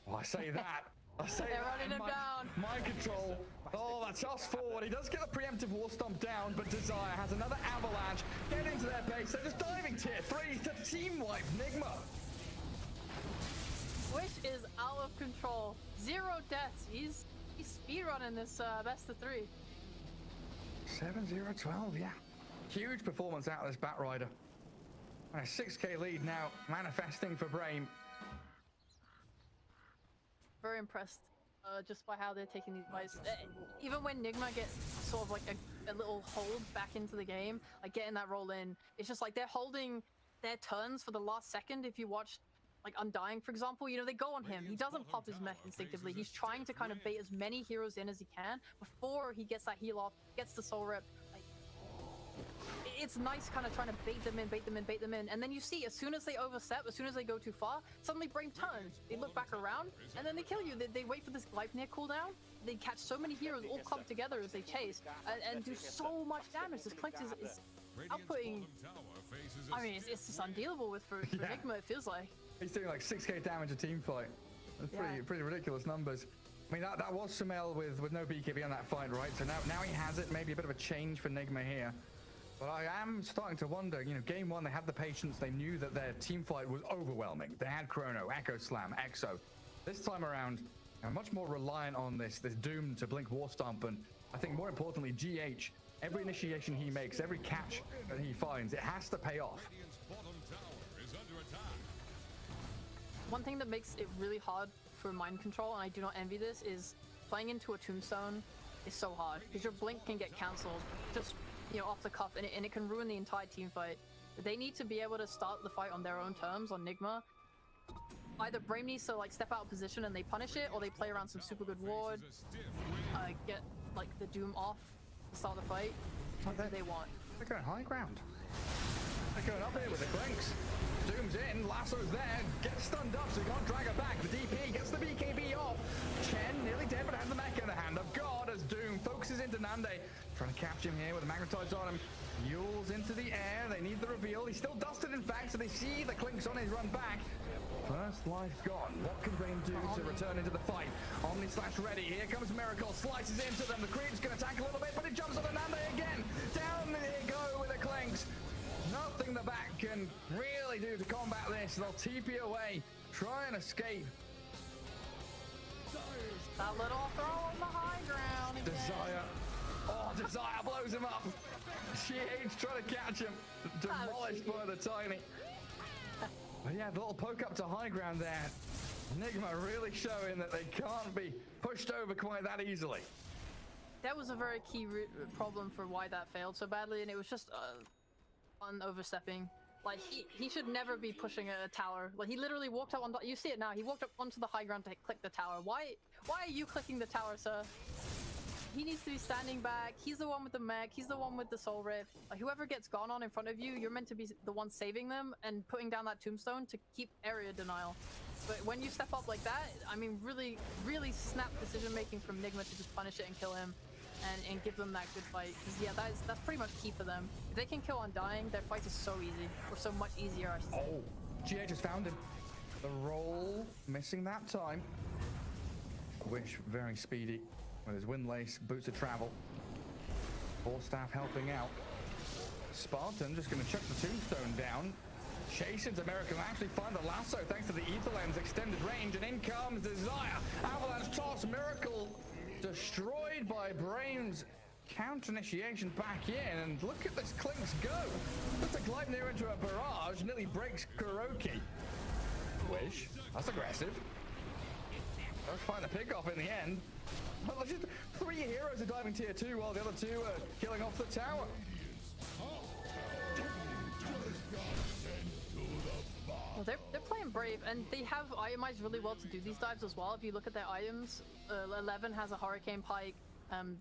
Well, I say that. I say They're that. running him down. Mind control. Oh, that's us forward. He does get the preemptive war stomp down, but Desire has another avalanche. Get into their base. They're just diving tier 3 to team wipe Nigma. Wish is out of control. 0 deaths. He's speedrunning this best of 3. 7-0-12, yeah. Huge performance out of this Batrider. And a 6k lead now manifesting for Brame. Very impressed just by how they're taking these fights. Even when Nigma gets sort of like a little hold back into the game, like getting that roll in, it's just like they're holding their turns for the last second. If you watch like Undying, for example, you know, they go on him. He doesn't pop his mech instinctively. He's trying to kind of bait as many heroes in as he can before he gets that heal off, gets the soul rip. It's nice kind of trying to bait them in, and then you see, as soon as they overstep, as soon as they go too far, suddenly Brame turns. They look back around, and then they kill you. They wait for this Gleipnir cooldown. They catch so many heroes all clumped together as they chase, and do so much damage. This Clinks is outputting. I mean, it's just undealable for Nigma, it feels like. He's doing like 6k damage a team fight. That's pretty ridiculous numbers. I mean, that was Sumail with no BKB on that fight, right? So now he has it. Maybe a bit of a change for Nigma here. But I am starting to wonder, you know, game one, they had the patience. They knew that their team fight was overwhelming. They had Chrono, Echo Slam, Exo. This time around, they're much more reliant on this Doom to blink War Stomp. And I think more importantly, GH, every initiation he makes, every catch that he finds, it has to pay off. one thing that makes it really hard for mind control, and I do not envy this, is playing into a tombstone is so hard because your blink can get cancelled just, you know, off the cuff, and it can ruin the entire team fight. They need to be able to start the fight on their own terms on Nigma. Either Brame needs to like step out of position and they punish it, or they play around some super good ward, get like the Doom off to start the fight. What they want. They're going high ground. They're going up here with the clinks. Doom's in, Lasso's there, gets stunned up so he can't drag her back. The DP gets the BKB off. Chen nearly dead but has the mech in the hand of God as Doom focuses into Nande. Trying to catch him here with the magnetites on him. Yules into the air, they need the reveal. He's still dusted in fact, so they see the clinks on his run back. First life gone. What can Brame do to return into the fight? Omni slash ready. Here comes Miracle. Slices into them. The creep's going to attack a little bit, but it jumps on Nande again. Down they go with the clinks. Nothing the back can really do to combat this. They'll TP away. Try and escape. That little throw on the high ground again. Desire. Oh, Desire blows him up. GH trying to catch him. Demolished by the Tiny. But yeah, the little poke up to high ground there. Nigma really showing that they can't be pushed over quite that easily. That was a very key problem for why that failed so badly, and it was just on overstepping. Like he should never be pushing a tower. Like he literally walked up on. You see it now. He walked up onto the high ground to click the tower. Why are you clicking the tower, sir? He needs to be standing back. He's the one with the mech. He's the one with the soul rift. Like, whoever gets gone on in front of you, you're meant to be the one saving them and putting down that tombstone to keep area denial. But when you step up like that, I mean, really, really snap decision making from Nigma to just punish it and kill him, and give them that good fight. Because yeah, that's pretty much key for them. If they can kill Undying, their fight is so easy, or so much easier. I should say. Oh, GA just found him. The roll missing that time. Wish very speedy. With his windlace, boots of travel. Four staff helping out. Spartan just going to chuck the tombstone down. Chase into American, actually find the lasso thanks to the ether lens extended range, and in comes Desire. Avalanche toss, Miracle destroyed by Brame's counter initiation back in, and look at this clinks go. Puts a Gleipnir into a barrage, nearly breaks Kuroki. Wish, that's aggressive. Let's find the pick off in the end. Well, just 3 heroes are diving tier 2 while the other 2 are killing off the tower. Well, they're playing brave, and they have itemized really well to do these dives as well. If you look at their items, 11 has a Hurricane Pike,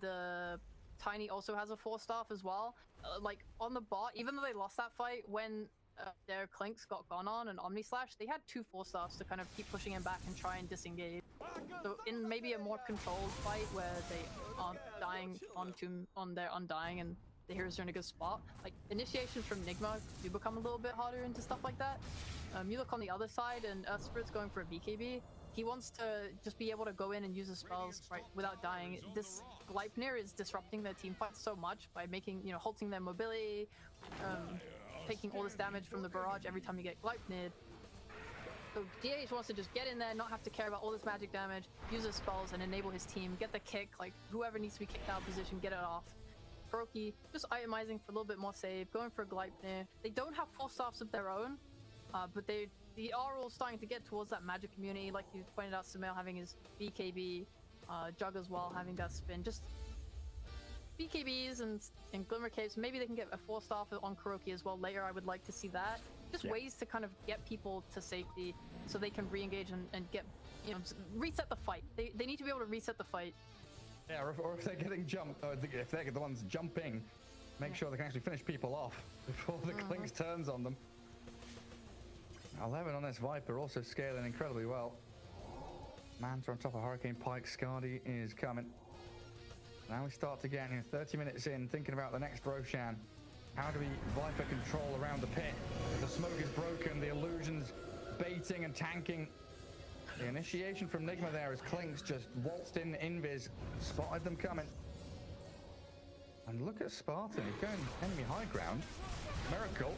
the Tiny also has a 4-staff as well. Like, on the bot, even though they lost that fight, when their clinks got gone on and Omni Slash, they had 2 4-staffs to kind of keep pushing him back and try and disengage. So in maybe a more controlled fight where they aren't dying on their Undying and the heroes are in a good spot, like initiations from Nigma do become a little bit harder into stuff like that. You look on the other side and Earth Spirit's going for a BKB. He wants to just be able to go in and use his spells right without dying. This Gleipnir is disrupting their team fight so much by making, you know, halting their mobility, taking all this damage from the barrage every time you get Gleipnir. So DH wants to just get in there, not have to care about all this magic damage, use his spells and enable his team, get the kick, like whoever needs to be kicked out of position, get it off. Kuroki just itemizing for a little bit more save, going for a Gleipnir. They don't have 4-staffs of their own, but they are all starting to get towards that magic community, like you pointed out, Sumail having his BKB, Jug as well having that spin. Just BKBs and Glimmer Capes. Maybe they can get a 4-staff on Kuroki as well later. I would like to see that. Just ways to kind of get people to safety so they can re-engage and get, you know, reset the fight. They need to be able to reset the fight. Yeah, or if they're getting jumped, or if they're the ones jumping, make sure they can actually finish people off before the clinks turns on them. 11 on this Viper, also scaling incredibly well. Manta on top of Hurricane Pike. Skadi is coming. Now we start to get 30 minutes in, thinking about the next Roshan. How do we Viper control around the pit? As the smoke is broken, the illusions baiting and tanking. The initiation from Nigma there as clinks just waltzed in invis, spotted them coming. And look at Spartan, he's going enemy high ground. Miracle,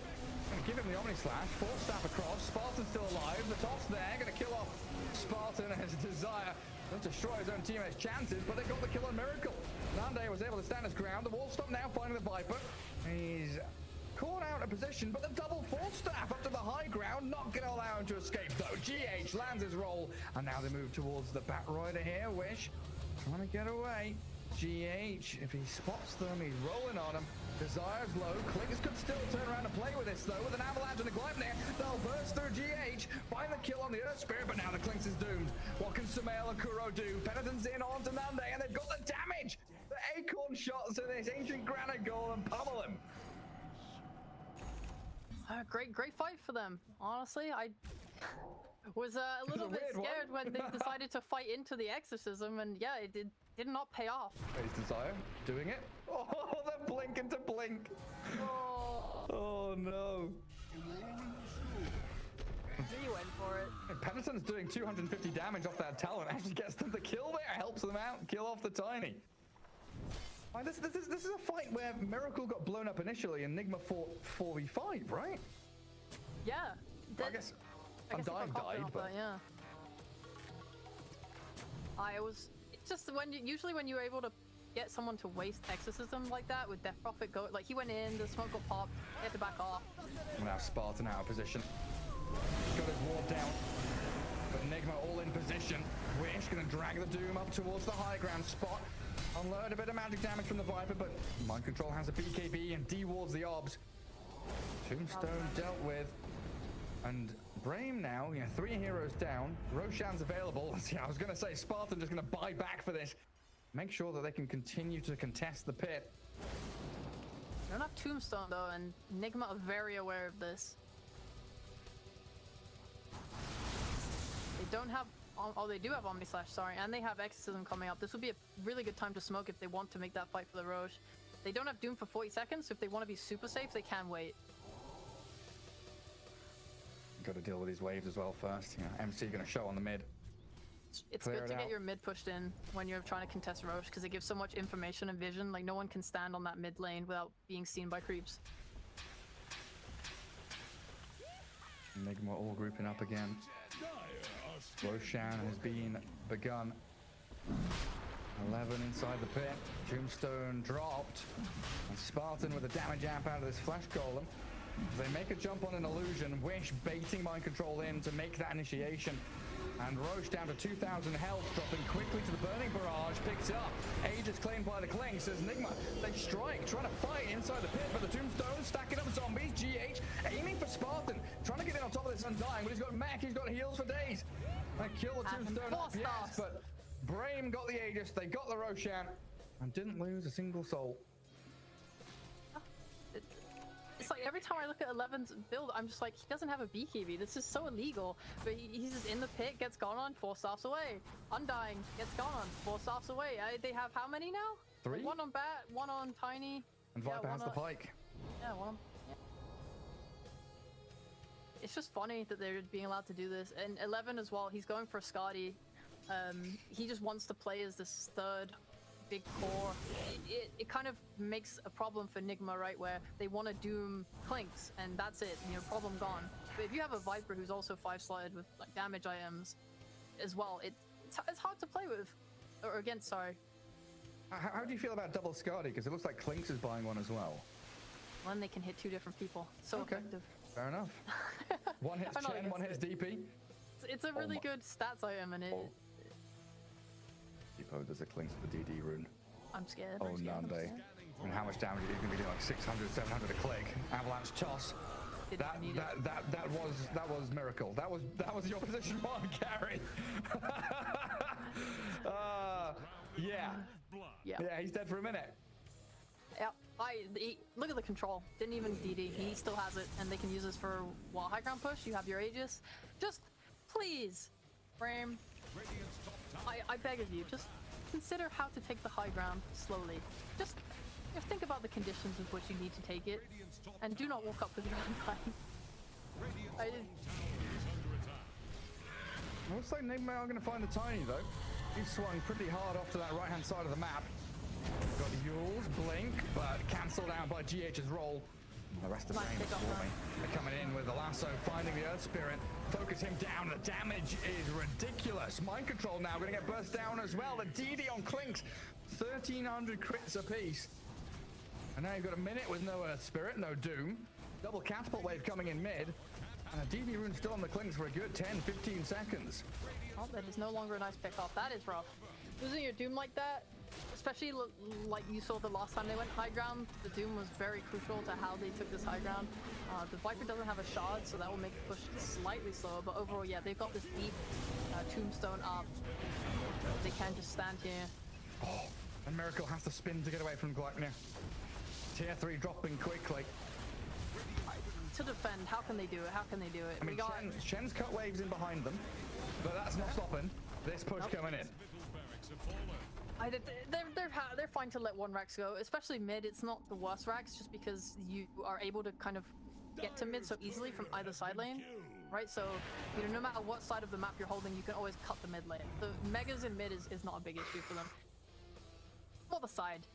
gonna give him the Omni Slash, 4-staff across, Spartan's still alive, the toss there, gonna kill off Spartan as Desire. Does destroy his own teammates' chances, but they got the kill on Miracle. Nande was able to stand his ground, the wall stop now finding the Viper. He's caught out of position, but the double force staff up to the high ground, not going to allow him to escape though. GH lands his roll, and now they move towards the Bat Rider here. Wish trying to get away. GH, if he spots them, he's rolling on them. Desire's low. Clinks could still turn around and play with this though. With an avalanche and a Gleipnir, they'll burst through GH. Find the kill on the Earth Spirit, but now the Clinks is doomed. What can Sumail and Kuro do? Penitent's in onto Nande, and they've got the damage. The Acorn shots to this Ancient Granite Golem pummel him. Great fight for them. Honestly, I was a little bit scared when they decided to fight into the exorcism, and yeah, it did not pay off. There's Desire doing it. Oh, the blink into blink. Oh no. He went for it. Penitent's doing 250 damage off that talent. Actually gets them the kill there. Helps them out. Kill off the Tiny. This is a fight where Miracle got blown up initially and Nigma fought 4v5, right? Yeah. I guess Undying died, but yeah. It's just usually when you're able to get someone to waste exorcism like that with Death Prophet go, like he went in, the smoke got popped, he had to back off. Now Spartan out of position. Got his ward down. But Nigma all in position. Wish gonna drag the Doom up towards the high ground spot. Unload a bit of magic damage from the Viper, but Mind Control has a BKB and dewards the obs. Tombstone dealt with. And Brame now, 3 heroes down. Roshan's available. Yeah, I was going to say Spartan just going to buy back for this. Make sure that they can continue to contest the pit. They don't have Tombstone though, and Nigma are very aware of this. They don't have... Oh, they do have Omni Slash, sorry, and they have Exorcism coming up. This would be a really good time to smoke if they want to make that fight for the Roche. They don't have Doom for 40 seconds, so if they want to be super safe, they can wait. Got to deal with these waves as well first. MC going to show on the mid. It's good to get your mid pushed in when you're trying to contest Roche, because it gives so much information and vision. Like, no one can stand on that mid lane without being seen by creeps. Nigma all grouping up again. Roshan has been begun. 11 inside the pit. Tombstone dropped. And Spartan with a damage amp out of this Flash Golem. They make a jump on an illusion. Wish baiting Mind Control in to make that initiation. And Roche down to 2,000 health, dropping quickly to the Burning Barrage. Picks up. Aegis claimed by the Clink. Says Nigma. They strike, trying to fight inside the pit, but the Tombstone stacking up zombies. GH aiming for Spartan, trying to get in on top of this Undying, but he's got mech, he's got heals for days. And kill the Tombstone up, yes, but Brame got the Aegis, they got the Roshan, and didn't lose a single soul. It's like every time I look at 11's build, I'm just like, he doesn't have a BKB. This is so illegal. But he's just in the pit, gets gone on, 4 staffs away. Undying, gets gone on, 4 staffs away. They have how many now? 3? 1 on Bat, 1 on Tiny. And Viper has the Pike. Yeah, 1 on... Yeah. It's just funny that they're being allowed to do this. And 11 as well, he's going for Skadi. He just wants to play as this third big core. It kind of makes a problem for Nigma, right, where they want to doom Clinks and that's it, problem gone. But if you have a Viper who's also 5-slotted with like damage items as well, it's hard to play with or against. Sorry. How do you feel about double Skadi? Because it looks like Clinks is buying one as well. One, they can hit 2 different people. So effective. Fair enough. One hits Chen, one hits DP. It's a really good stats item, and there's a Clinks with the DD rune. I'm scared. Oh, Nande. And how much damage are you going to be doing? Like 600, 700 a click. Avalanche toss. That was miracle. That was your position 1, Gary. Yeah, he's dead for a minute. Yeah, look at the control. Didn't even DD. He still has it, and they can use this for high ground push. You have your Aegis. Just please, Brame. I beg of you, just consider how to take the high ground slowly. Just think about the conditions with which you need to take it, and do not walk up with your Undying. Looks like Nigma are going to find the Tiny though. He's swung pretty hard off to that right-hand side of the map. Got Yule's blink, but cancelled out by GH's roll. And the rest of Brame is swarming. They're coming in with the lasso, finding the Earth Spirit. Focus him down. The damage is ridiculous. Mind Control now going to get burst down as well. The DD on Clinks, 1,300 crits apiece. And now you've got a minute with no Earth Spirit, no Doom. Double catapult wave coming in mid. And a DB rune still on the clinks for a good 10, 15 seconds. Oh, that is no longer a nice pick off. That is rough. Losing your Doom like that, especially like you saw the last time they went high ground, the Doom was very crucial to how they took this high ground. The Viper doesn't have a shard, so that will make the push slightly slower, but overall, yeah, they've got this deep tombstone up. They can just stand here. Oh, and Miracle has to spin to get away from Gluckner. Tier 3 dropping quickly. To defend, how can they do it? How can they do it? I mean, Shen's cut waves in behind them, but that's not stopping this push coming in. They're fine to let one Rex go, especially mid. It's not the worst Rex, just because you are able to kind of get to mid so easily from either side lane, right? So, you know, no matter what side of the map you're holding, you can always cut the mid lane. The megas in mid is not a big issue for them. For the side,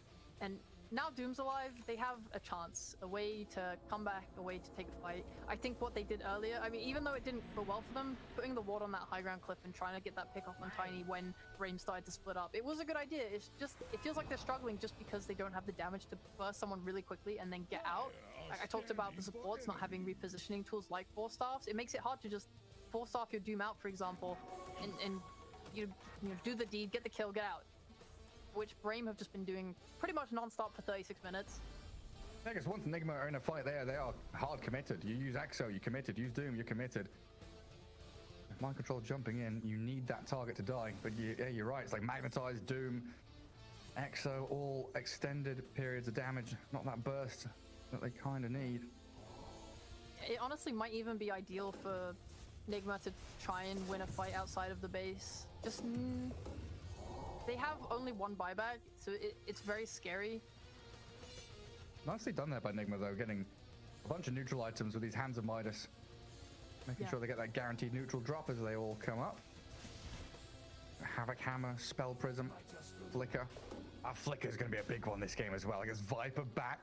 and now Doom's alive, they have a chance, a way to come back, a way to take a fight. I think what they did earlier, I mean, even though it didn't go well for them, putting the ward on that high ground cliff and trying to get that pick off on Tiny when Brame started to split up, it was a good idea. It's just, it feels like they're struggling just because they don't have the damage to burst someone really quickly and then get out. Like I talked about the supports not having repositioning tools like Force Staffs. It makes it hard to just force off your Doom out, for example, and you know, do the deed, get the kill, get out. Which Brame have just been doing pretty much non-stop for 36 minutes. I guess once Nigma are in a fight there, they are hard committed. You use Exo, you're committed. Use Doom, you're committed. With Mind Control jumping in, you need that target to die. But yeah, you're right. It's like Magnetized, Doom, Exo, all extended periods of damage. Not that burst that they kind of need. It honestly might even be ideal for Nigma to try and win a fight outside of the base. Just... They have only one buyback, so it's very scary. Nicely done there by Nigma, though, getting a bunch of neutral items with these Hands of Midas. Making sure they get that guaranteed neutral drop as they all come up. Havoc Hammer, Spell Prism, Flicker. Flicker's going to be a big one this game as well. Against Viper back.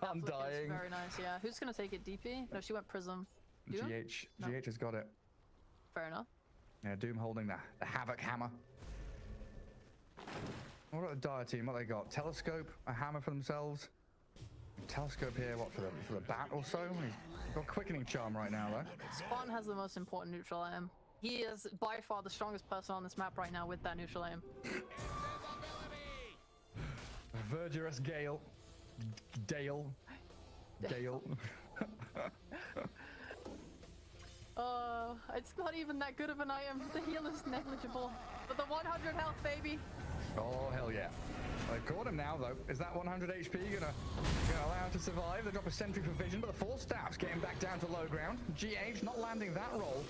Undying. Very nice, yeah. Who's going to take it? DP? No, she went Prism. Doom? GH has got it. Fair enough. Yeah, Doom holding the Havoc Hammer. What about the Dire team? What they got? Telescope, a hammer for themselves. Telescope here, what, for the bat or so? He's got Quickening Charm right now, though. Spawn has the most important neutral item. He is by far the strongest person on this map right now with that neutral item. Verdurous Gale. Dale. It's not even that good of an item. The heal is negligible. But the 100 health, baby. Oh, hell yeah. They caught him now, though. Is that 100 HP gonna allow him to survive? They drop a sentry for vision, but the Force Staff's getting back down to low ground. GH not landing that roll.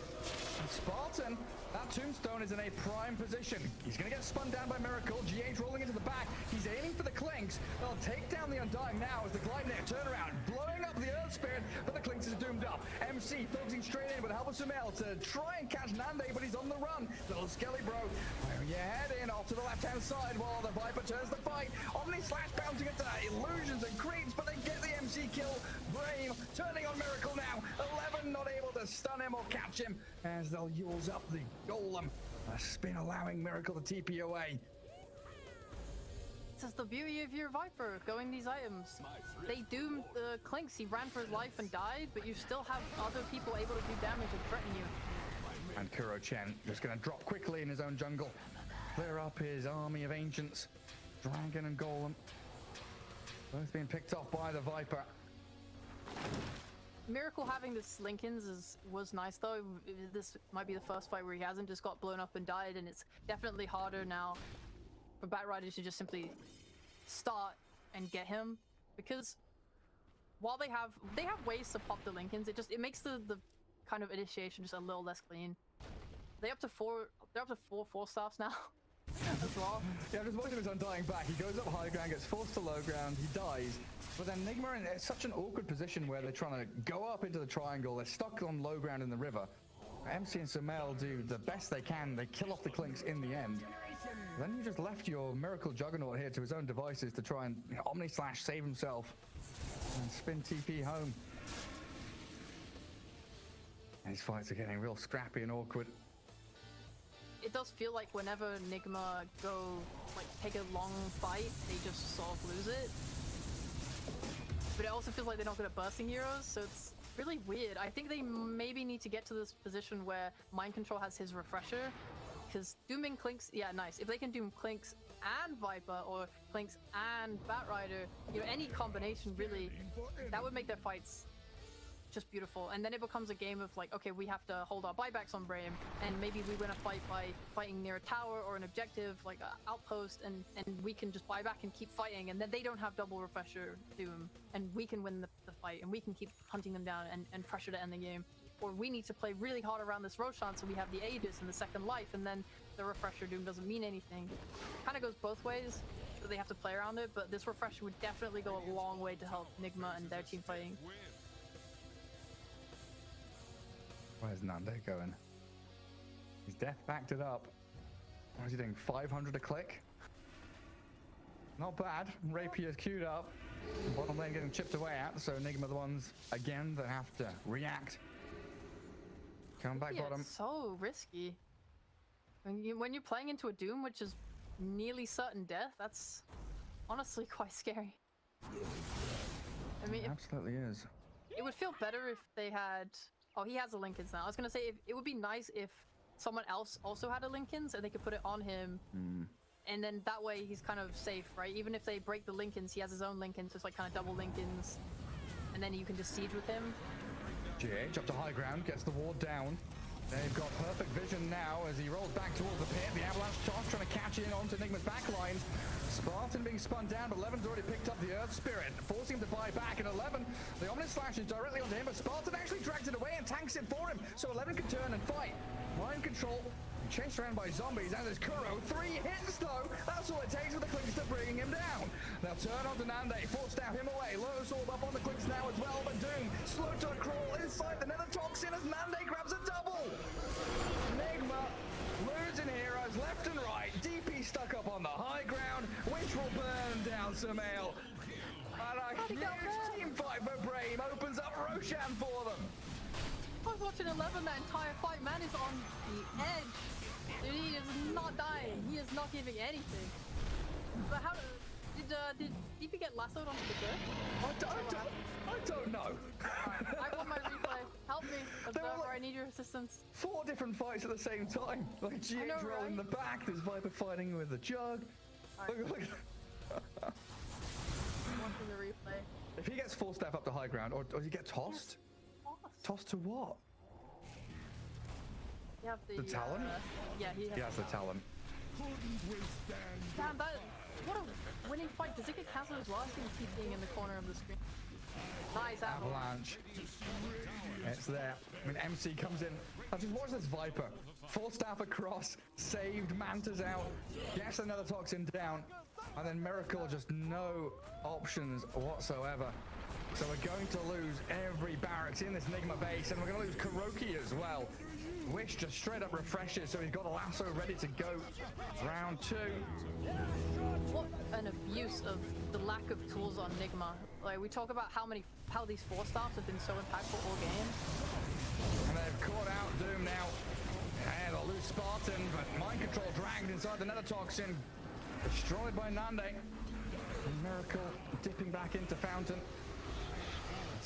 And Spartan, that tombstone is in a prime position. He's gonna get spun down by Miracle. GH rolling into the back. He's aiming for the Clinks. They'll take down the Undying now as the Gleipnir turn around, blowing up the Earth Spirit, but the Clinks is doomed up. MC focusing straight in with the help of Sumail to try and catch Nande, but he's on the run. Little Skelly Bro, wearing your head in off to the left-hand side while the Viper turns the fight. Omni Slash bouncing into illusions and creeps, but they get the MC kill. Brame turning on Miracle now. 11 not able to stun him or catch him as they'll use up the Golem. A spin allowing Miracle to TP away. This is the beauty of your Viper, going these items. They doomed the Clinks, he ran for his life and died, but you still have other people able to do damage and threaten you. And Kuro Chen just going to drop quickly in his own jungle. Clear up his army of ancients. Dragon and Golem. Both being picked off by the Viper. Miracle having this Linkins was nice though. This might be the first fight where he hasn't just got blown up and died, and it's definitely harder now for Batriders to just simply start and get him, because while they have ways to pop the Linkins, it makes the kind of initiation just a little less clean. They're up to four Force Staffs now. As well. Yeah, I'm just watching his Undying back. He goes up high ground, gets forced to low ground, he dies. But then Nigma in such an awkward position where they're trying to go up into the triangle. They're stuck on low ground in the river. MC and Sumail do the best they can. They kill off the Clinks in the end. Then you just left your Miracle Juggernaut here to his own devices to try and Omni Slash save himself and spin TP home. These fights are getting real scrappy and awkward. It does feel like whenever Nigma go, like, take a long fight, they just sort of lose it. but it also feels like they're not good at bursting heroes, so it's really weird. I think they maybe need to get to this position where Mind Control has his refresher, because dooming Clinks, yeah, nice. If they can doom Clinks and Viper, or Clinks and Batrider, you know, any combination really, that would make their fights just beautiful. And then it becomes a game of like, okay, we have to hold our buybacks on Brame, and maybe we win a fight by fighting near a tower or an objective, like an outpost, and we can just buy back and keep fighting, and then they don't have double refresher doom, and we can win the fight, and we can keep hunting them down and pressure to end the game. Or we need to play really hard around this Roshan so we have the Aegis and the second life, and then the refresher doom doesn't mean anything. Kind of goes both ways, so they have to play around it, but this refresher would definitely go a long way to help Nigma and their team fighting. Where's Nande going? He's death backed it up. What is he doing? 500 a click? Not bad. Rapier's queued up. Bottom lane getting chipped away at, so Nigma the ones again that have to react. Come back bottom. It's so risky. When you're playing into a Doom, which is nearly certain death, that's honestly quite scary. I mean, It absolutely is. it would feel better if they had... Oh, he has a Linken's now. I was gonna say, it would be nice if someone else also had a Linken's and they could put it on him. And then that way he's kind of safe, right? Even if they break the Linken's, he has his own Linken's, so it's like kind of double Linken's. And then you can just siege with him. GH up to high ground, gets the ward down. They've got perfect vision now as he rolls back towards the pit. The avalanche toss trying to catch in onto Nigma's backlines. Spartan being spun down, but 11's already picked up the Earth Spirit, forcing him to buy back. And 11, the Omnis Slash is directly onto him, but Spartan actually drags it away and tanks it for him. So 11 can turn and fight. Mind Control chased around by zombies, and there's Kuro. 3 hits though. That's all it takes for the Clinks to bring him down. They'll turn onto Nande, force stab him away. Lotus Orb up on the Clinks now as well, but Doom slow to crawl inside the Nether Toxin as Nande grabs a double. Nigma losing heroes left and right. DP stuck up on the high ground, which will burn down Sumail. And a huge team fight for Brame opens up Roshan for them. I was watching 11 that entire fight. Man is on the edge. Dude, he is not dying. He is not giving anything. But how did DP get lassoed onto the cliff? I don't know. I want my replay. Help me, observer. I need your assistance. 4 different fights at the same time. Like GH rolling the back. There's Viper fighting with the jug. Right. Look. I'm watching the replay. If he gets full staff up to high ground, or does he get tossed? Tossed to what? You have The Talon? Yeah, he has the Talon. Damn, what a winning fight. Does it get cancelled as well? I think keep being in the corner of the screen. Nice avalanche. It's there. I mean, MC comes in. Now just watch this Viper. Full staff across, saved, Manta's out, gets another Toxin down, and then Miracle, just no options whatsoever. So we're going to lose every barracks in this Nigma base, and we're going to lose Kuroki as well. Wish just straight up refreshes, so he's got a lasso ready to go. Round 2. What an abuse of the lack of tools on Nigma. Like, we talk about how these 4-stars have been so impactful all game. And they've caught out Doom now. And they'll lose Spartan, but Mind Control dragged inside the Nether Toxin. Destroyed by Nande. And Miracle dipping back into Fountain.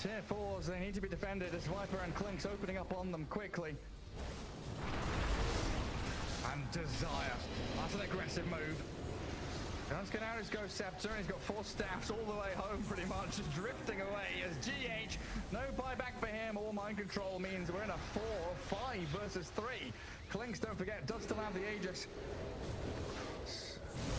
Tier 4s, they need to be defended as Viper and Clinks opening up on them quickly. And Desire. That's an aggressive move. Does get out his Ghost Scepter, and he's got 4 staffs all the way home pretty much, just drifting away as GH. No buyback for him, all Mind Control means we're in a 4 or 5 versus 3. Clinks, don't forget, does still have the Aegis.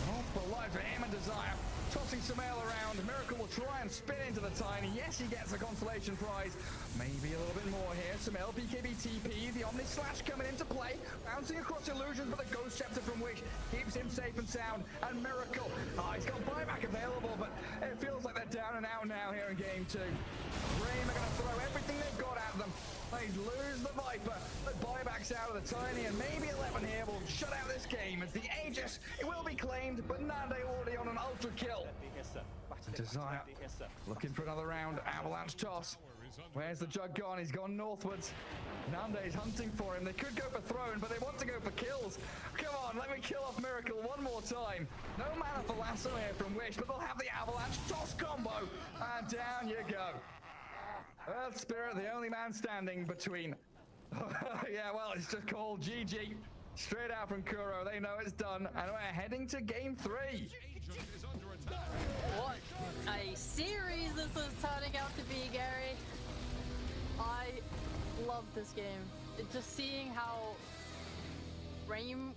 Multiple lives for him and Desire. Tossing Sumail around. Miracle will try and spin into the Tiny. Yes, he gets a consolation prize. Maybe a little bit more here. Sumail, BKB TP. The Omni Slash coming into play. Bouncing across illusions, but the Ghost Scepter from Wish keeps him safe and sound. And Miracle. He's got buyback available, but it feels like they're down and out now here in game 2. Brame are going to throw everything they've got at them. They lose the Viper, but buybacks out of the Tiny, and maybe 11 here will shut out this game as the Aegis, it will be claimed, but Nande already on an ultra kill. Desire looking for another round. Avalanche toss. Where's the Jug gone? He's gone northwards. Nande is hunting for him. They could go for throne, but they want to go for kills. Come on, let me kill off Miracle. tackle one more time. No mana for lasso here from Wish, but they'll have the avalanche toss combo, and down you go. Earth Spirit, the only man standing between. Yeah, well, it's just called GG. Straight out from Kuro, they know it's done, and we're heading to game 3. What a series this is turning out to be, Gary. I love this game. Just seeing how Brame